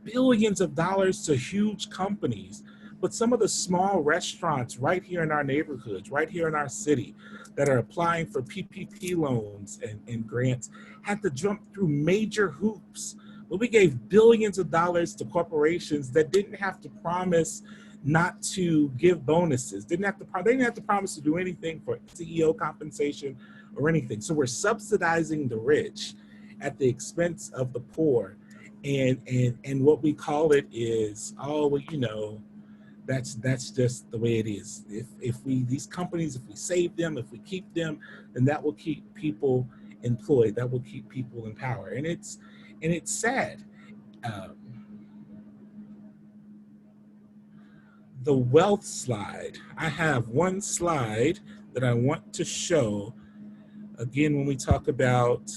billions of dollars to huge companies, but some of the small restaurants right here in our neighborhoods, right here in our city, that are applying for PPP loans and grants had to jump through major hoops. But we gave billions of dollars to corporations that didn't have to promise not to give bonuses, they didn't have to promise to do anything for CEO compensation or anything. So we're subsidizing the rich at the expense of the poor. And what we call it is, oh, well, you know, that's just the way it is. If these companies, if we save them, if we keep them, then that will keep people employed. That will keep people in power. And it's sad. The wealth slide. I have one slide that I want to show. Again, when we talk about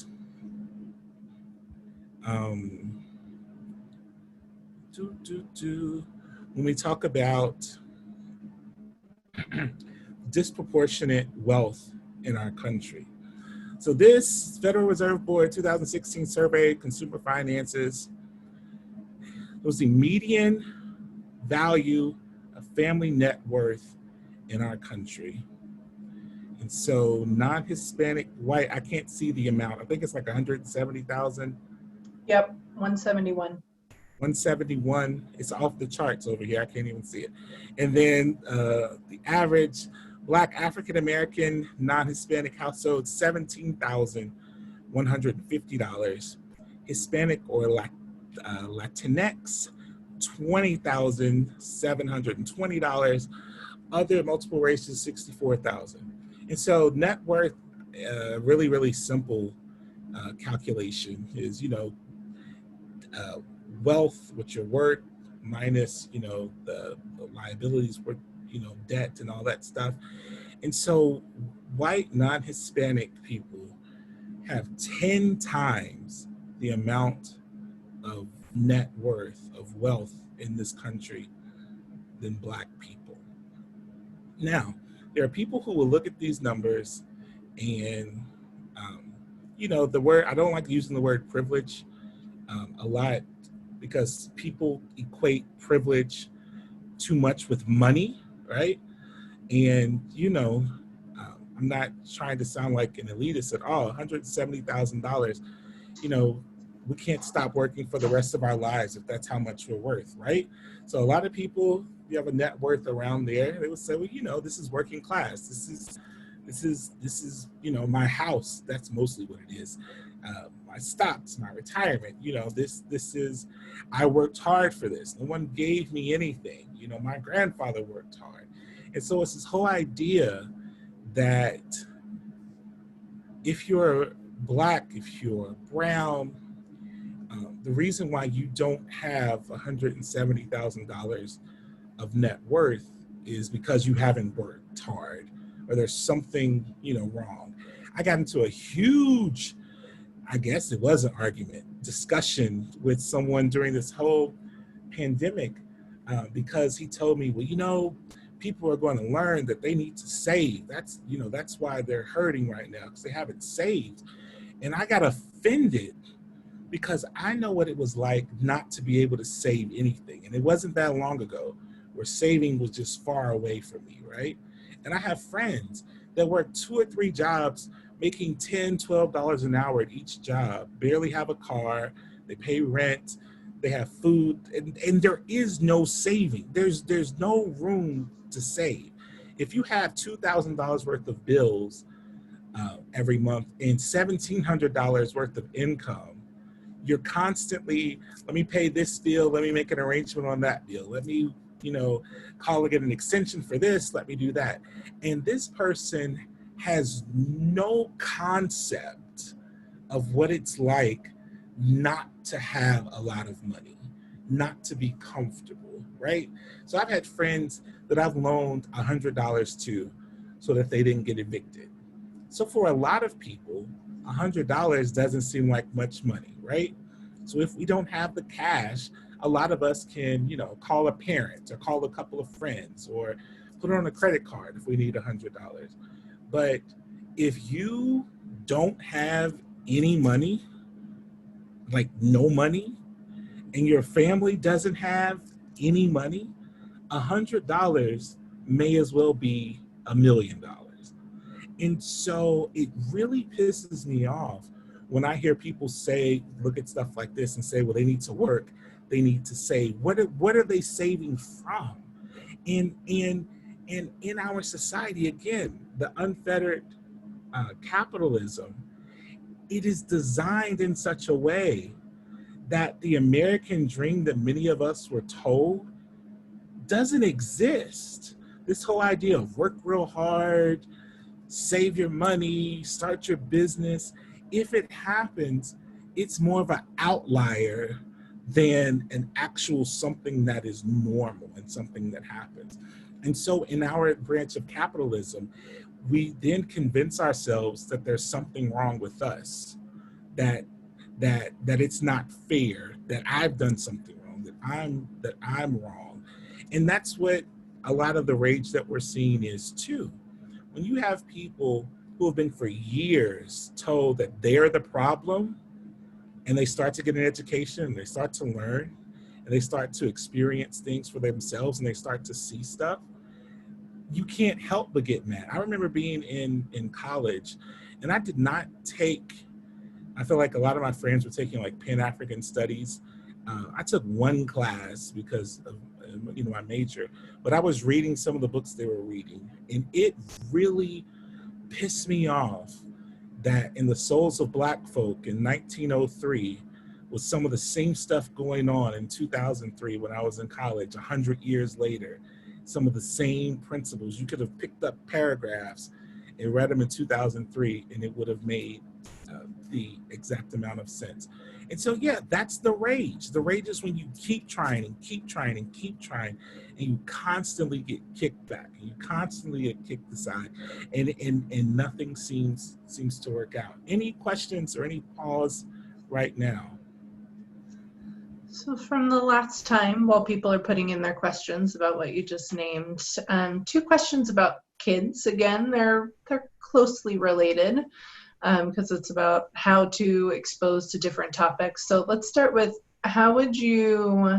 when we talk about disproportionate wealth in our country. So this Federal Reserve Board 2016 survey, consumer finances, was the median value of family net worth in our country. And so non-Hispanic white, I can't see the amount. I think it's like 170,000. Yep, 171. 171, it's off the charts over here. I can't even see it. And then the average Black African-American non-Hispanic household, $17,150. Hispanic or Latinx, $20,720. Other multiple races, $64,000. And so net worth, really, really simple calculation is, wealth, what you're worth, minus, the liabilities, for, debt and all that stuff. And so white non-Hispanic people have 10 times the amount of net worth, of wealth in this country than black people. Now, there are people who will look at these numbers and, the word, I don't like using the word privilege a lot, because people equate privilege too much with money, right? And, I'm not trying to sound like an elitist at all. $170,000, we can't stop working for the rest of our lives if that's how much we're worth, right? So a lot of people, you have a net worth around there, they would say, well, this is working class. This is, my house. That's mostly what it is. My stocks, my retirement, this is, I worked hard for this. No one gave me anything. My grandfather worked hard. And so it's this whole idea that if you're black, if you're brown, the reason why you don't have $170,000 of net worth is because you haven't worked hard, or there's something, wrong. I got into a huge, I guess it was an argument, discussion with someone during this whole pandemic, because he told me, well, people are going to learn that they need to save. That's why they're hurting right now, because they haven't saved. And I got offended because I know what it was like not to be able to save anything. And it wasn't that long ago where saving was just far away from me, right? And I have friends that work 2 or 3 jobs, making $10, $12 an hour at each job, barely have a car, they pay rent, they have food, and there is no saving. There's no room to save. If you have $2,000 worth of bills every month and $1,700 worth of income, you're constantly, let me pay this bill, let me make an arrangement on that bill, let me, call and get an extension for this, let me do that. And this person has no concept of what it's like not to have a lot of money, not to be comfortable, right? So I've had friends that I've loaned $100 to so that they didn't get evicted. So for a lot of people, $100 doesn't seem like much money, right? So if we don't have the cash, a lot of us can, call a parent or call a couple of friends or put it on a credit card if we need $100. But if you don't have any money, like no money, and your family doesn't have any money, $100 may as well be $1 million. And so it really pisses me off when I hear people say, look at stuff like this and say, well, they need to work, they need to save. What are they saving from? And in our society, again, the unfettered capitalism, it is designed in such a way that the American dream that many of us were told doesn't exist. This whole idea of work real hard, save your money, start your business, if it happens, it's more of an outlier than an actual something that is normal and something that happens. And so in our branch of capitalism, we then convince ourselves that there's something wrong with us, that it's not fair, that I've done something wrong, that I'm wrong. And that's what a lot of the rage that we're seeing is too. When you have people who have been for years told that they're the problem, and they start to get an education and they start to learn and they start to experience things for themselves and they start to see stuff, you can't help but get mad. I remember being in college, and I did not take, I feel like a lot of my friends were taking like Pan-African studies. I took one class because of my major, but I was reading some of the books they were reading, and it really pissed me off that in the Souls of Black Folk in 1903, was some of the same stuff going on in 2003 when I was in college, 100 years later. Some of the same principles. You could have picked up paragraphs and read them in 2003, and it would have made the exact amount of sense. And so, yeah, that's the rage. The rage is when you keep trying and keep trying and keep trying, and you constantly get kicked back, and you constantly get kicked aside, and nothing seems to work out. Any questions or any pause right now? So from the last time, while people are putting in their questions about what you just named, 2 questions about kids. Again, they're closely related because it's about how to expose to different topics. So let's start with, how would you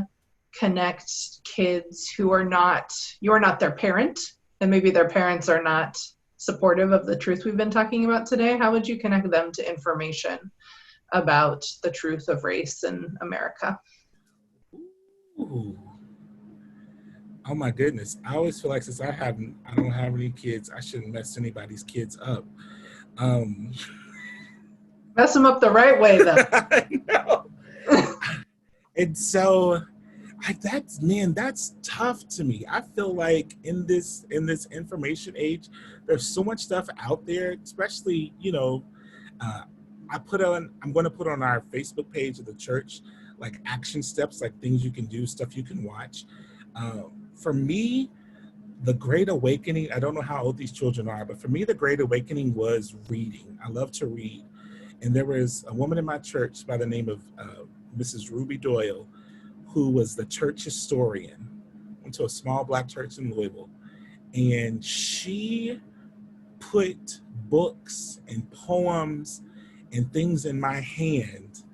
connect kids who are not, you're not their parent, and maybe their parents are not supportive of the truth we've been talking about today? How would you connect them to information about the truth of race in America? Ooh. Oh my goodness. I always feel like since I don't have any kids, I shouldn't mess anybody's kids up. Mess them up the right way, though. I know. And so that's tough to me. I feel like in this information age, there's so much stuff out there, especially, I'm going to put on our Facebook page of the church, like action steps, like things you can do, stuff you can watch. For me, the Great Awakening, I don't know how old these children are, but for me, the Great Awakening was reading. I love to read. And there was a woman in my church by the name of Mrs. Ruby Doyle, who was the church historian. Went to a small Black church in Louisville. And she put books and poems and things in my hand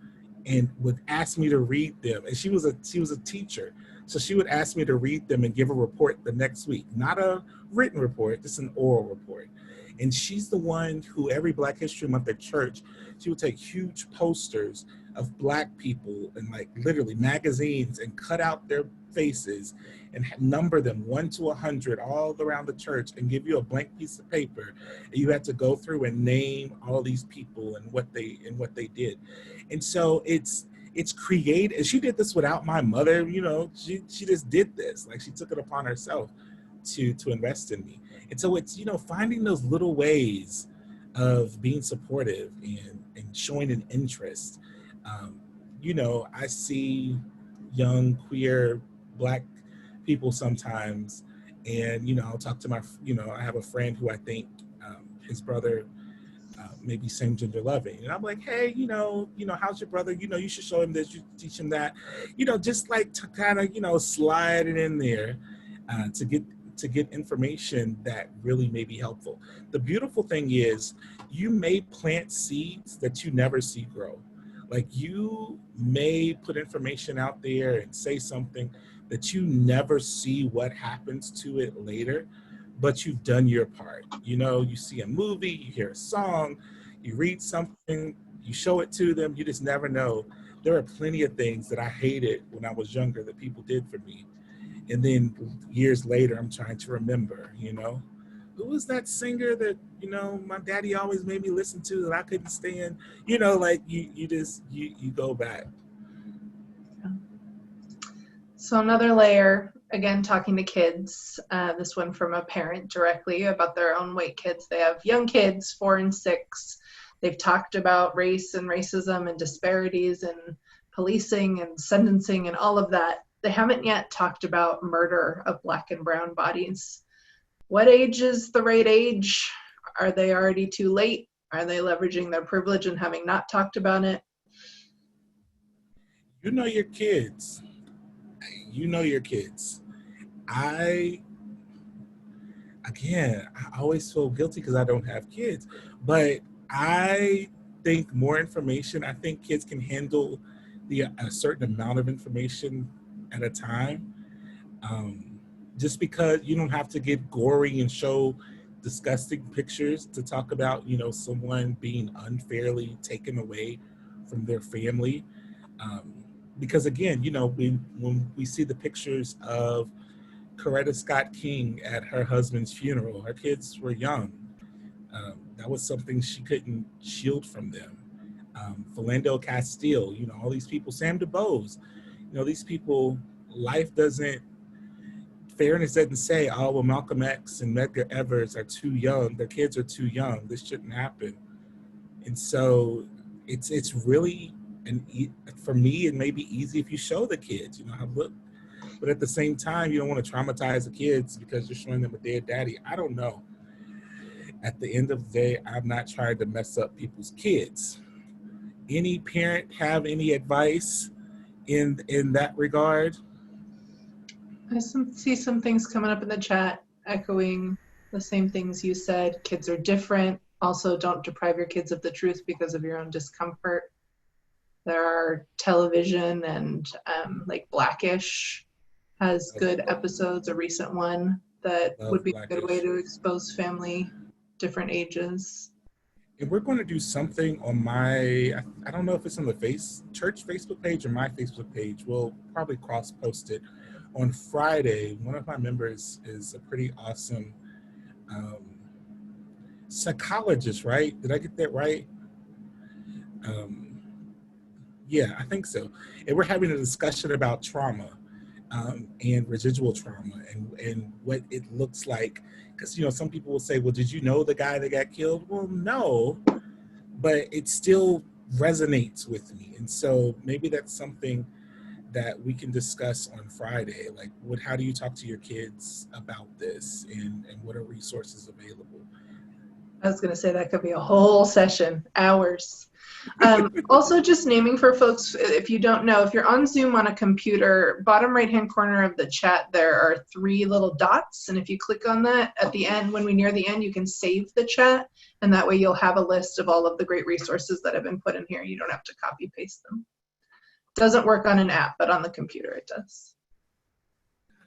and would ask me to read them. And she was a teacher. So she would ask me to read them and give a report the next week. Not a written report, just an oral report. And she's the one who every Black History Month at church, she would take huge posters of Black people and like literally magazines and cut out their faces and number them 1 to 100 all around the church and give you a blank piece of paper. And you had to go through and name all these people and what they did. And so it's creative. She did this without my mother, she just did this. Like she took it upon herself to invest in me. And so it's, finding those little ways of being supportive and showing an interest. I see young queer Black people sometimes, and I'll talk to my, I have a friend who I think his brother maybe same gender loving, and I'm like, hey, how's your brother? You should show him this, you teach him that, just like to kind of slide it in there to get information that really may be helpful. The beautiful thing is you may plant seeds that you never see grow. Like you may put information out there and say something that you never see what happens to it later, but you've done your part. You see a movie, you hear a song, you read something, you show it to them, you just never know. There are plenty of things that I hated when I was younger that people did for me. And then years later, I'm trying to remember, who was that singer that, my daddy always made me listen to that I couldn't stand? Like you go back. So another layer, again, talking to kids, this one from a parent directly about their own white kids. They have young kids, 4 and 6. They've talked about race and racism and disparities and policing and sentencing and all of that. They haven't yet talked about murder of Black and brown bodies. What age is the right age? Are they already too late? Are they leveraging their privilege and having not talked about it? Your kids. Your kids. I always feel guilty because I don't have kids, but I think more information, I think kids can handle a certain amount of information at a time. Just because you don't have to get gory and show disgusting pictures to talk about, someone being unfairly taken away from their family. Because again, when we see the pictures of Coretta Scott King at her husband's funeral, her kids were young. That was something she couldn't shield from them. Philando Castile, all these people, Sam DuBose, these people, fairness doesn't say, oh, well, Malcolm X and Medgar Evers are too young, their kids are too young, this shouldn't happen. And so it's really, for me, it may be easy if you show the kids, look, but at the same time, you don't want to traumatize the kids because you're showing them a dead daddy. I don't know. At the end of the day, I'm not trying to mess up people's kids. Any parent have any advice in that regard? I see some things coming up in the chat echoing the same things you said. Kids are different. Also, don't deprive your kids of the truth because of your own discomfort. There are television and like Blackish has good episodes, a recent one that would be a good way to expose family, different ages. And we're going to do something on I don't know if it's on the church Facebook page or my Facebook page. We'll probably cross-post it. On Friday, one of my members is a pretty awesome psychologist, right? Did I get that right? Yeah, I think so. And we're having a discussion about trauma and residual trauma and what it looks like. Because, some people will say, well, did you know the guy that got killed? Well, no, but it still resonates with me. And so maybe that's something that we can discuss on Friday. Like, how do you talk to your kids about this and what are resources available? I was going to say that could be a whole session, hours. Also, just naming for folks, if you don't know, if you're on Zoom on a computer, bottom right-hand corner of the chat, there are 3 little dots. And if you click on that at the end, when we near the end, you can save the chat. And that way you'll have a list of all of the great resources that have been put in here. You don't have to copy paste them. Doesn't work on an app, but on the computer it does.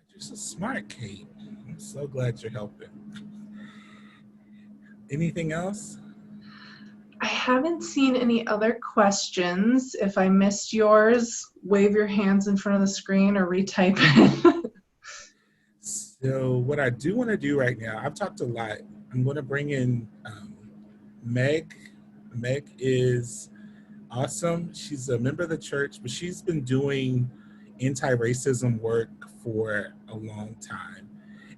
You're so smart, Kate. I'm so glad you're helping. Anything else? I haven't seen any other questions. If I missed yours, wave your hands in front of the screen or retype it. So what I do want to do right now, I've talked a lot. I'm going to bring in Meg. Meg is awesome. She's a member of the church, but she's been doing anti-racism work for a long time.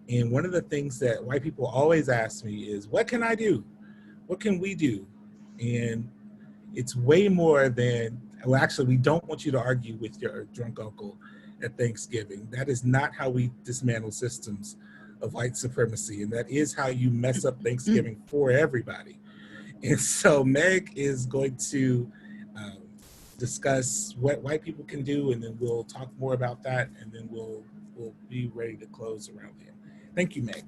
And one of the things that white people always ask me is, what can I do? What can we do? And it's way more than, well, actually, we don't want you to argue with your drunk uncle at Thanksgiving. That is not how we dismantle systems of white supremacy. And that is how you mess up Thanksgiving for everybody. And so Meg is going to discuss what white people can do, and then we'll talk more about that, and then we'll be ready to close around here. Thank you, Meg.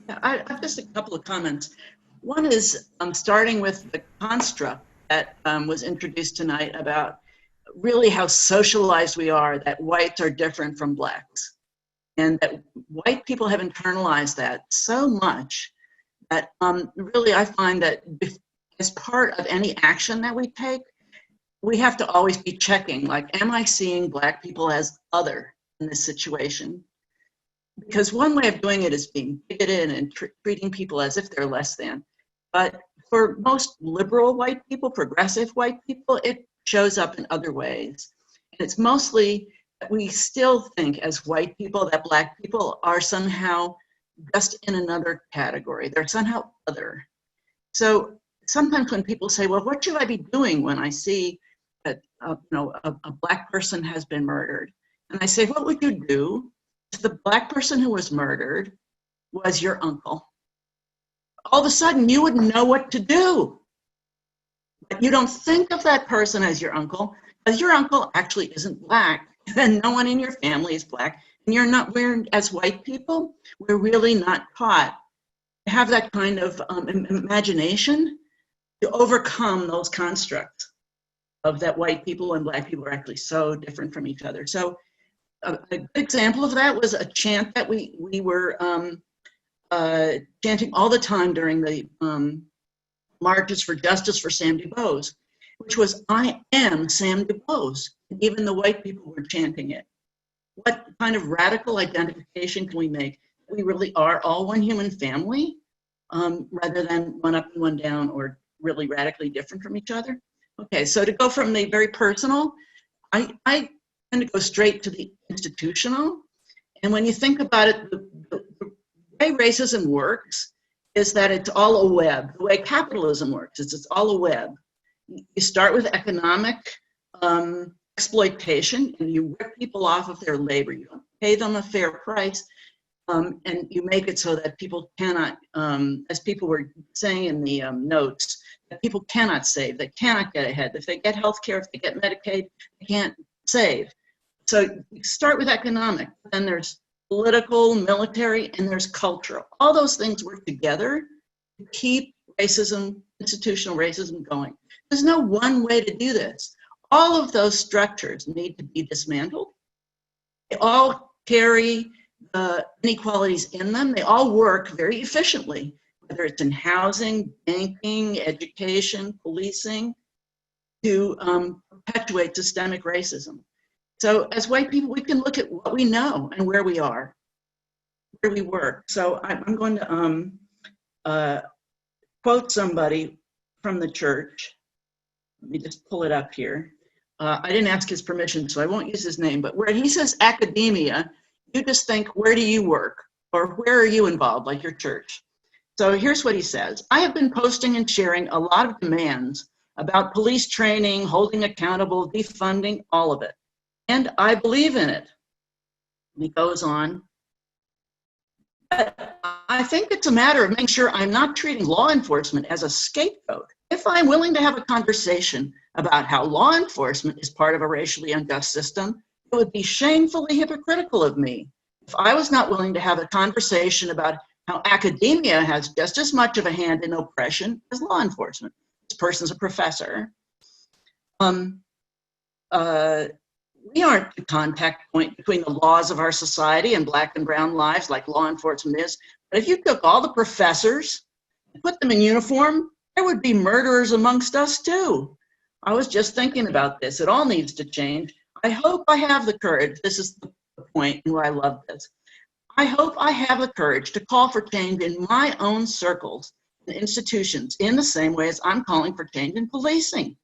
Yeah, I have just a couple of comments. One is starting with the construct that was introduced tonight about really how socialized we are, that whites are different from blacks. And that white people have internalized that so much that really I find that as part of any action that we take, we have to always be checking, like, am I seeing black people as other in this situation? Because one way of doing it is being bigoted and treating people as if they're less than. But for most liberal white people, progressive white people, it shows up in other ways. And it's mostly that we still think as white people that black people are somehow just in another category. They're somehow other. So sometimes when people say, well, what should I be doing when I see that a black person has been murdered? And I say, what would you do if the black person who was murdered was your uncle? All of a sudden, you wouldn't know what to do. But you don't think of that person as your uncle, because your uncle actually isn't black, and no one in your family is black. And we're, as white people, we're really not taught to have that kind of imagination to overcome those constructs of that white people and black people are actually so different from each other. So a good example of that was a chant that we were chanting all the time during the marches for justice for Sam DuBose, which was, I am Sam DuBose. And even the white people were chanting it. What kind of radical identification can we make? We really are all one human family, rather than one up and one down or really radically different from each other. Okay, so to go from the very personal, I tend to go straight to the institutional. And when you think about it, the way racism works is that it's all a web. The way capitalism works is it's all a web. You start with economic exploitation, and you rip people off of their labor. You don't pay them a fair price, and you make it so that people cannot, as people were saying in the notes, that people cannot save. They cannot get ahead. If they get health care, if they get Medicaid, they can't save. So you start with economic, then there's political, military, and there's cultural. All those things work together to keep racism, institutional racism going. There's no one way to do this. All of those structures need to be dismantled. They all carry inequalities in them. They all work very efficiently, whether it's in housing, banking, education, policing, to perpetuate systemic racism. So as white people, we can look at what we know and where we are, where we work. So I'm going to quote somebody from the church. Let me just pull it up here. I didn't ask his permission, so I won't use his name, but where he says academia, you just think, where do you work? Or where are you involved, like your church? So here's what he says. I have been posting and sharing a lot of demands about police training, holding accountable, defunding, all of it. And I believe in it. And he goes on. But I think it's a matter of making sure I'm not treating law enforcement as a scapegoat. If I'm willing to have a conversation about how law enforcement is part of a racially unjust system, it would be shamefully hypocritical of me if I was not willing to have a conversation about how academia has just as much of a hand in oppression as law enforcement. This person's a professor. We aren't the contact point between the laws of our society and Black and brown lives like law enforcement is. But if you took all the professors and put them in uniform, there would be murderers amongst us too. I was just thinking about this. It all needs to change. I hope I have the courage. This is the point where I love this. I hope I have the courage to call for change in my own circles and institutions in the same way as I'm calling for change in policing.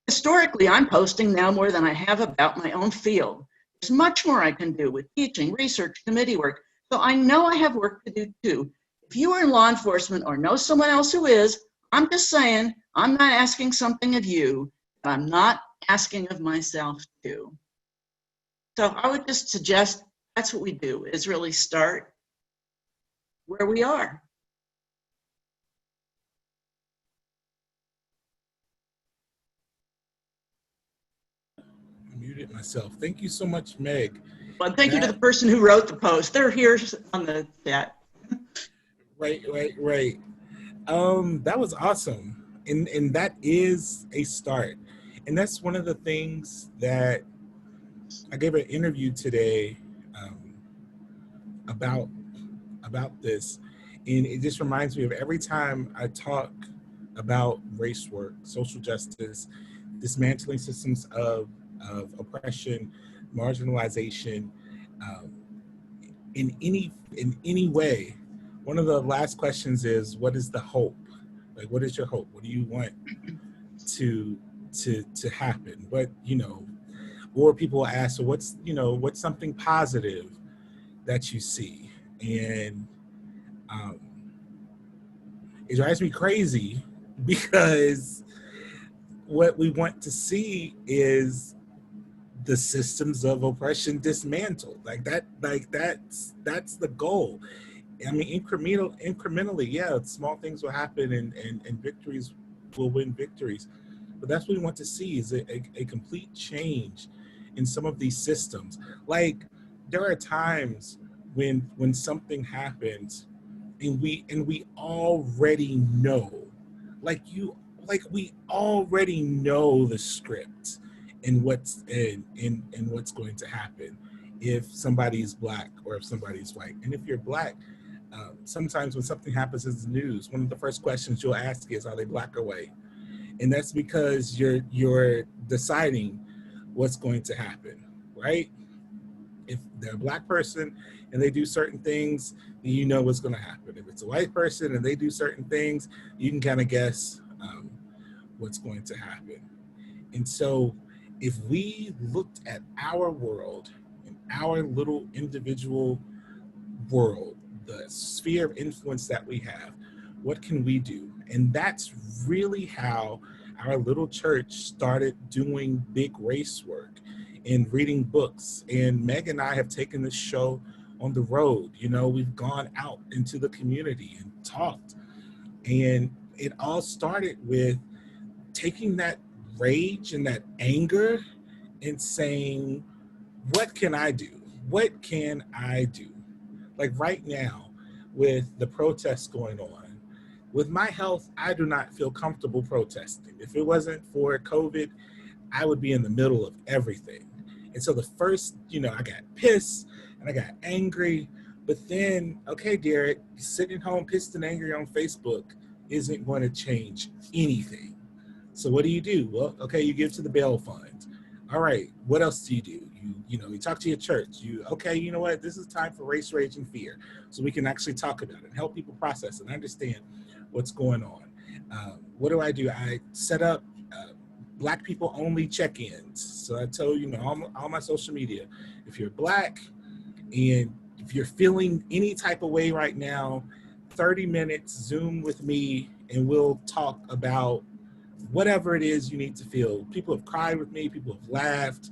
Historically, I'm posting now more than I have about my own field. There's much more I can do with teaching, research, committee work, so I know I have work to do too. If you are in law enforcement or know someone else who is, I'm just saying, I'm not asking something of you, but I'm not asking of myself too. So I would just suggest that's what we do, is really start where we are. I muted myself. Thank you so much, Meg. Well, thank you to the person who wrote the post. They're here on the chat. Right. That was awesome. And that is a start. And that's one of the things that I gave an interview today about this. And it just reminds me of every time I talk about race work, social justice, dismantling systems of oppression, marginalization, in any way, one of the last questions is, what is the hope? Like, what is your hope? What do you want to happen? But, or people ask, so what's something positive that you see? And it drives me crazy because what we want to see is the systems of oppression dismantled. That's the goal. I mean, incrementally, yeah, small things will happen and victories will win victories. But that's what we want to see, is a complete change in some of these systems. Like, there are times when something happens and we already know, we already know the script and what's going to happen if somebody's Black or if somebody's white. And if you're Black, sometimes when something happens in the news, one of the first questions you'll ask is, are they Black or white? And that's because you're deciding what's going to happen, right? If they're a Black person and they do certain things, then you know what's going to happen. If it's a white person and they do certain things, you can kind of guess what's going to happen. And so if we looked at our world, and our little individual world, the sphere of influence that we have, what can we do? And that's really how our little church started doing big race work and reading books. And Meg and I have taken this show on the road. You know, we've gone out into the community and talked. And it all started with taking that rage and that anger and saying, what can I do? What can I do? Like right now, with the protests going on, with my health, I do not feel comfortable protesting. If it wasn't for COVID, I would be in the middle of everything. And so the first, I got pissed and I got angry, but then, okay, Derek, sitting home pissed and angry on Facebook isn't going to change anything. So what do? Well, okay, you give to the bail fund. All right, what else do? You talk to your church. Okay, you know what? This is time for race, rage, and fear. So we can actually talk about it and help people process and understand what's going on. What do? I set up Black people only check-ins. So I tell all my social media, if you're Black and if you're feeling any type of way right now, 30 minutes, Zoom with me, and we'll talk about whatever it is you need to feel. People have cried with me, people have laughed.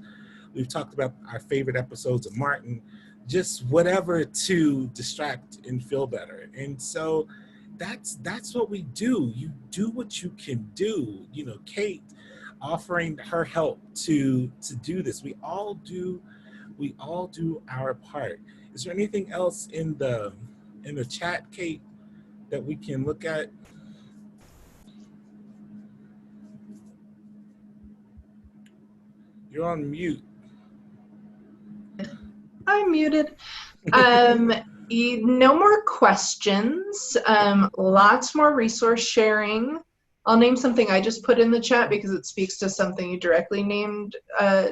We've talked about our favorite episodes of Martin, just whatever to distract and feel better. And so that's what we do. You do what you can do. Kate offering her help to do this. We all do our part. Is there anything else in the chat, Kate, that we can look at? You're on mute. I'm muted. No more questions. Lots more resource sharing. I'll name something I just put in the chat because it speaks to something you directly named,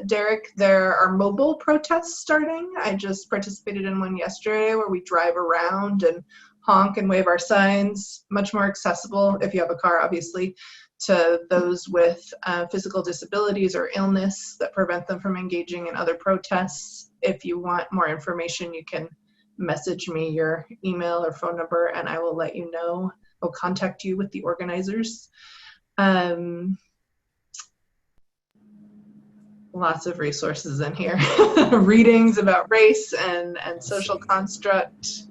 Derek. There are mobile protests starting. I just participated in one yesterday where we drive around and honk and wave our signs. Much more accessible, if you have a car, obviously, to those with physical disabilities or illness that prevent them from engaging in other protests. If you want more information, you can message me your email or phone number and I will let you know. I'll contact you with the organizers. Lots of resources in here. Readings about race and social construct.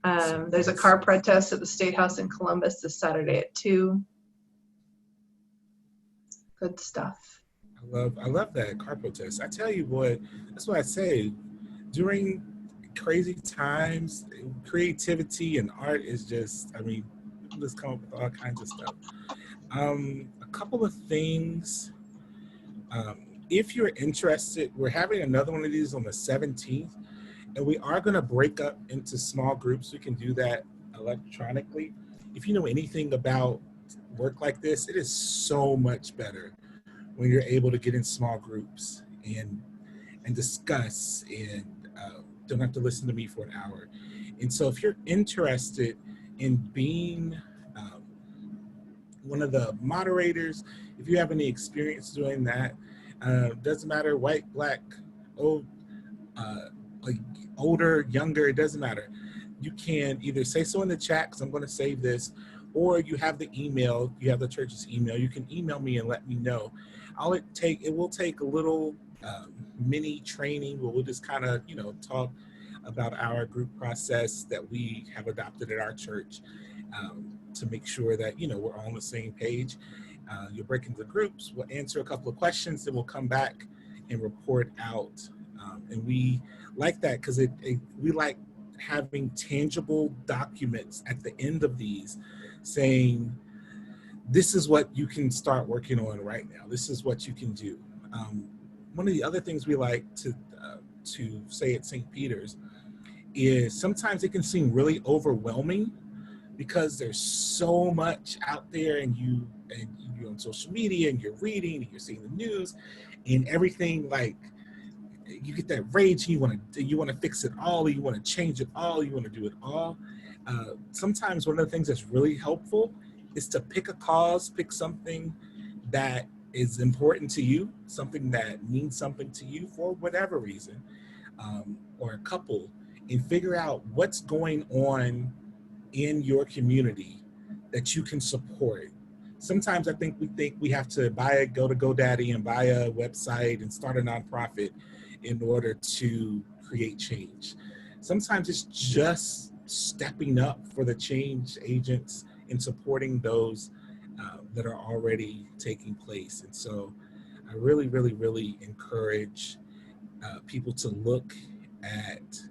There's a car protest at the State House in Columbus this Saturday at 2. Good stuff. I love that car protest. I tell you what, that's what I say. During crazy times, creativity and art is just, people just come up with all kinds of stuff. A couple of things. If you're interested, we're having another one of these on the 17th, and we are going to break up into small groups. We can do that electronically. If you know anything about work like this, it is so much better when you're able to get in small groups and discuss and don't have to listen to me for an hour. And so if you're interested in being one of the moderators, if you have any experience doing that, doesn't matter, white, Black, old, like older, younger, it doesn't matter. You can either say so in the chat, because I'm going to save this, or you have the email, you have the church's email, you can email me and let me know. It will take a little mini training where we'll just kind of, talk about our group process that we have adopted at our church to make sure that, we're all on the same page. You'll break into groups, we'll answer a couple of questions, then we'll come back and report out. And we like that because we like having tangible documents at the end of these saying, this is what you can start working on right now. This is what you can do. One of the other things we like to say at St. Peter's is sometimes it can seem really overwhelming because there's so much out there, and you're on social media and you're reading and you're seeing the news and everything. Like, you get that rage and you want to fix it all, you want to change it all, you want to do it all. Sometimes one of the things that's really helpful is to pick a cause, pick something that is important to you, something that means something to you for whatever reason, or a couple, and figure out what's going on in your community that you can support. Sometimes I think we have to go to GoDaddy and buy a website and start a nonprofit in order to create change. Sometimes it's just stepping up for the change agents and supporting those that are already taking place. And so I really, really, really encourage people to look at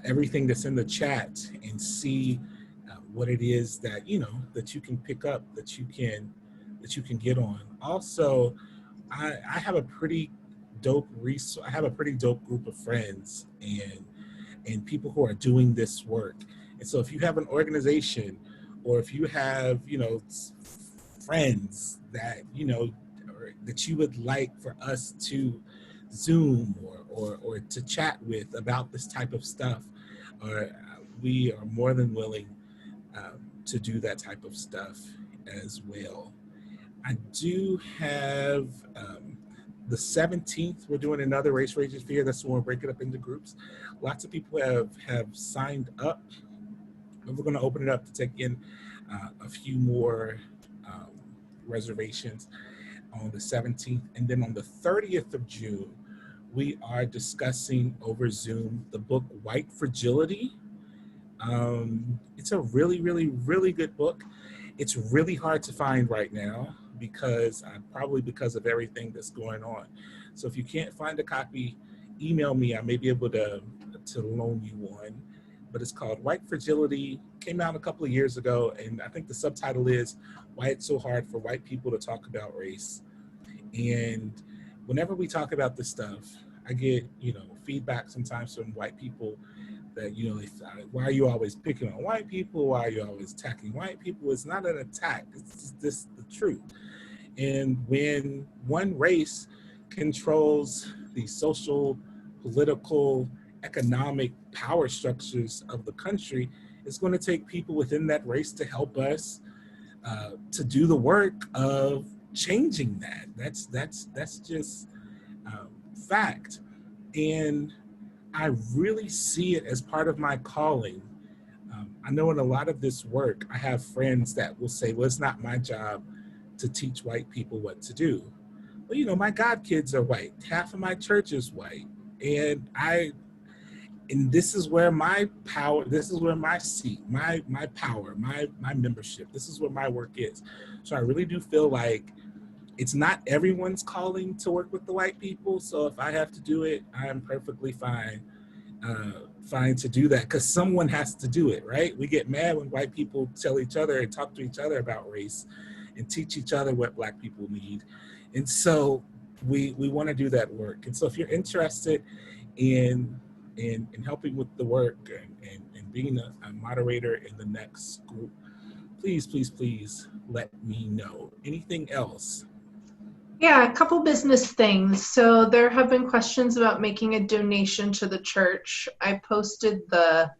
everything that's in the chat and see what it is that that you can pick up, that you can get on. Also, I have a pretty dope I have a pretty dope group of friends and people who are doing this work. And so if you have an organization, or if you have friends that or that you would like for us to Zoom or to chat with about this type of stuff, or we are more than willing to do that type of stuff as well. I do have the 17th, we're doing another Race Ragers Fear. That's when we're breaking up into groups. Lots of people have signed up, and we're going to open it up to take in a few more reservations on the 17th. And then on the 30th of June, we are discussing over Zoom the book White Fragility. It's a really, really, really good book. It's really hard to find right now because of everything that's going on. So if you can't find a copy, email me. I may be able to loan you one. But it's called White Fragility. Came out a couple of years ago, and I think the subtitle is Why It's So Hard for White People to Talk About Race. And whenever we talk about this stuff, I get feedback sometimes from white people that they say, why are you always picking on white people? Why are you always attacking white people? It's not an attack. It's just the truth. And when one race controls the social, political, economic power structures of the country, it's going to take people within that race to help us to do the work of changing that. That's just fact. And I really see it as part of my calling. I know in a lot of this work, I have friends that will say, well, it's not my job to teach white people what to do. Well, my God kids are white. Half of my church is white. And this is where my power, this is where my seat, my power, my membership, this is where my work is. So I really do feel like it's not everyone's calling to work with the white people. So if I have to do it, I'm perfectly fine to do that, because someone has to do it, right? We get mad when white people tell each other and talk to each other about race and teach each other what Black people need. And so we want to do that work. And so if you're interested in helping with the work and being a moderator in the next group, please, please, please let me know. Anything else? Yeah, a couple business things. So there have been questions about making a donation to the church. I posted the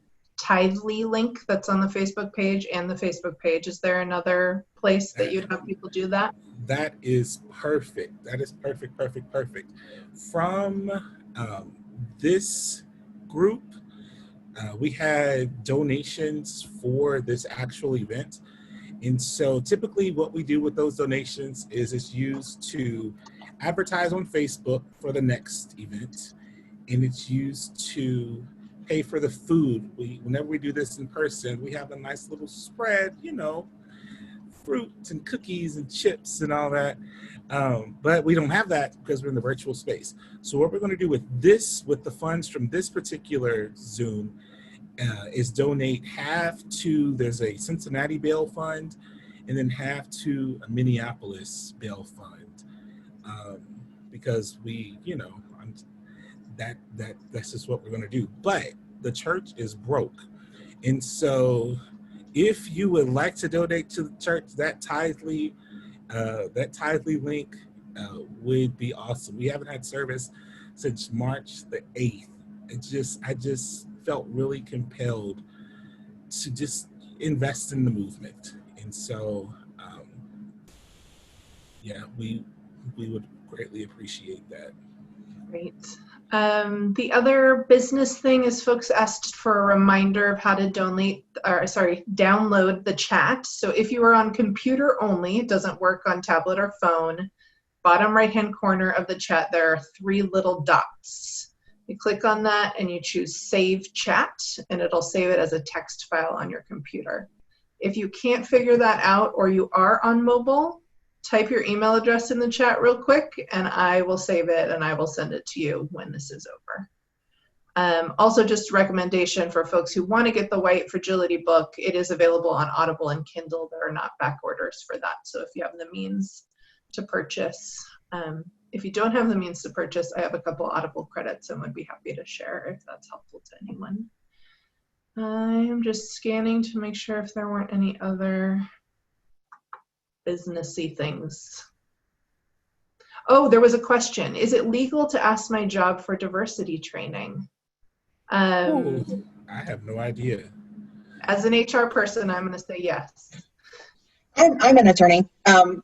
Tithely link that's on the Facebook page and the Facebook page. Is there another place that you'd have people do that? That is perfect. That is perfect, perfect, perfect. From this group, we had donations for this actual event. And so typically what we do with those donations is it's used to advertise on Facebook for the next event. And it's used to pay for the food. Whenever we do this in person, we have a nice little spread, fruit and cookies and chips and all that. But we don't have that because we're in the virtual space. So what we're going to do with the funds from this particular Zoom, is donate half to, there's a Cincinnati bail fund, and then half to a Minneapolis bail fund. Because that's just what we're going to do. But the church is broke. And so if you would like to donate to the church, that Tithely link would be awesome. We haven't had service since March the 8th. I just felt really compelled to just invest in the movement. And so, yeah, we would greatly appreciate that. Great. The other business thing is folks asked for a reminder of how to download the chat. So if you are on computer only, it doesn't work on tablet or phone, bottom right-hand corner of the chat, there are 3 little dots. You click on that and you choose Save Chat, and it'll save it as a text file on your computer. If you can't figure that out or you are on mobile, type your email address in the chat real quick and I will save it and I will send it to you when this is over. Also, just a recommendation for folks who want to get the White Fragility book, it is available on Audible and Kindle. There are not back orders for that. So if you have the means to purchase, if you don't have the means to purchase, I have a couple Audible credits and would be happy to share if that's helpful to anyone. I'm just scanning to make sure if there weren't any other businessy things. Oh, there was a question. Is it legal to ask my job for diversity training? I have no idea. As an HR person, I'm going to say yes. I'm an attorney.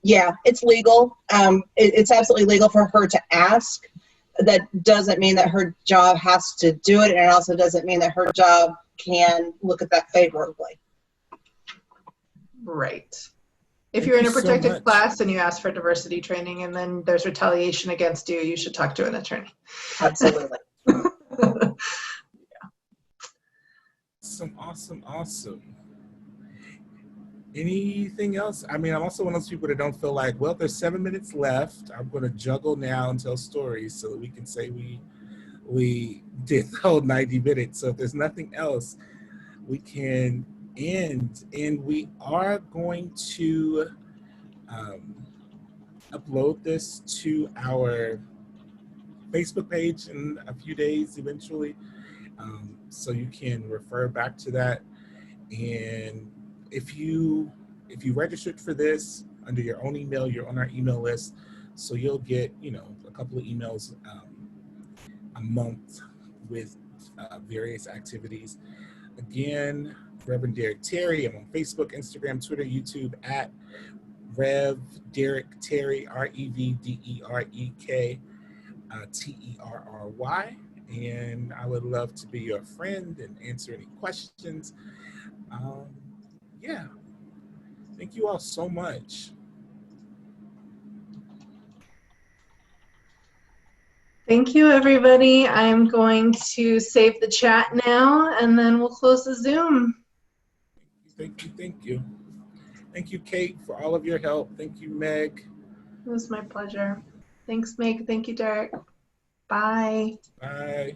Yeah, it's legal. It's absolutely legal for her to ask. That doesn't mean that her job has to do it, and it also doesn't mean that her job can look at that favorably. Right. If you're in a protected class and you ask for diversity training and then there's retaliation against you, you should talk to an attorney. Absolutely. Yeah. Awesome. Anything else? I mean, I'm also one of those people that don't feel like, well, there's 7 minutes left. I'm going to juggle now and tell stories so that we can say we did the whole 90 minutes. So if there's nothing else, we can end. And we are going to upload this to our Facebook page in a few days eventually. So you can refer back to that. And if you registered for this under your own email, you're on our email list, so you'll get a couple of emails a month with various activities. Again, Reverend Derek Terry. I'm on Facebook, Instagram, Twitter, YouTube at Rev Derek Terry, REVDEREK TERRY. And I would love to be your friend and answer any questions. Yeah, thank you all so much. Thank you, everybody. I'm going to save the chat now, and then we'll close the Zoom. Thank you. Thank you, Kate, for all of your help. Thank you, Meg. It was my pleasure. Thanks, Meg. Thank you, Derek. Bye. Bye.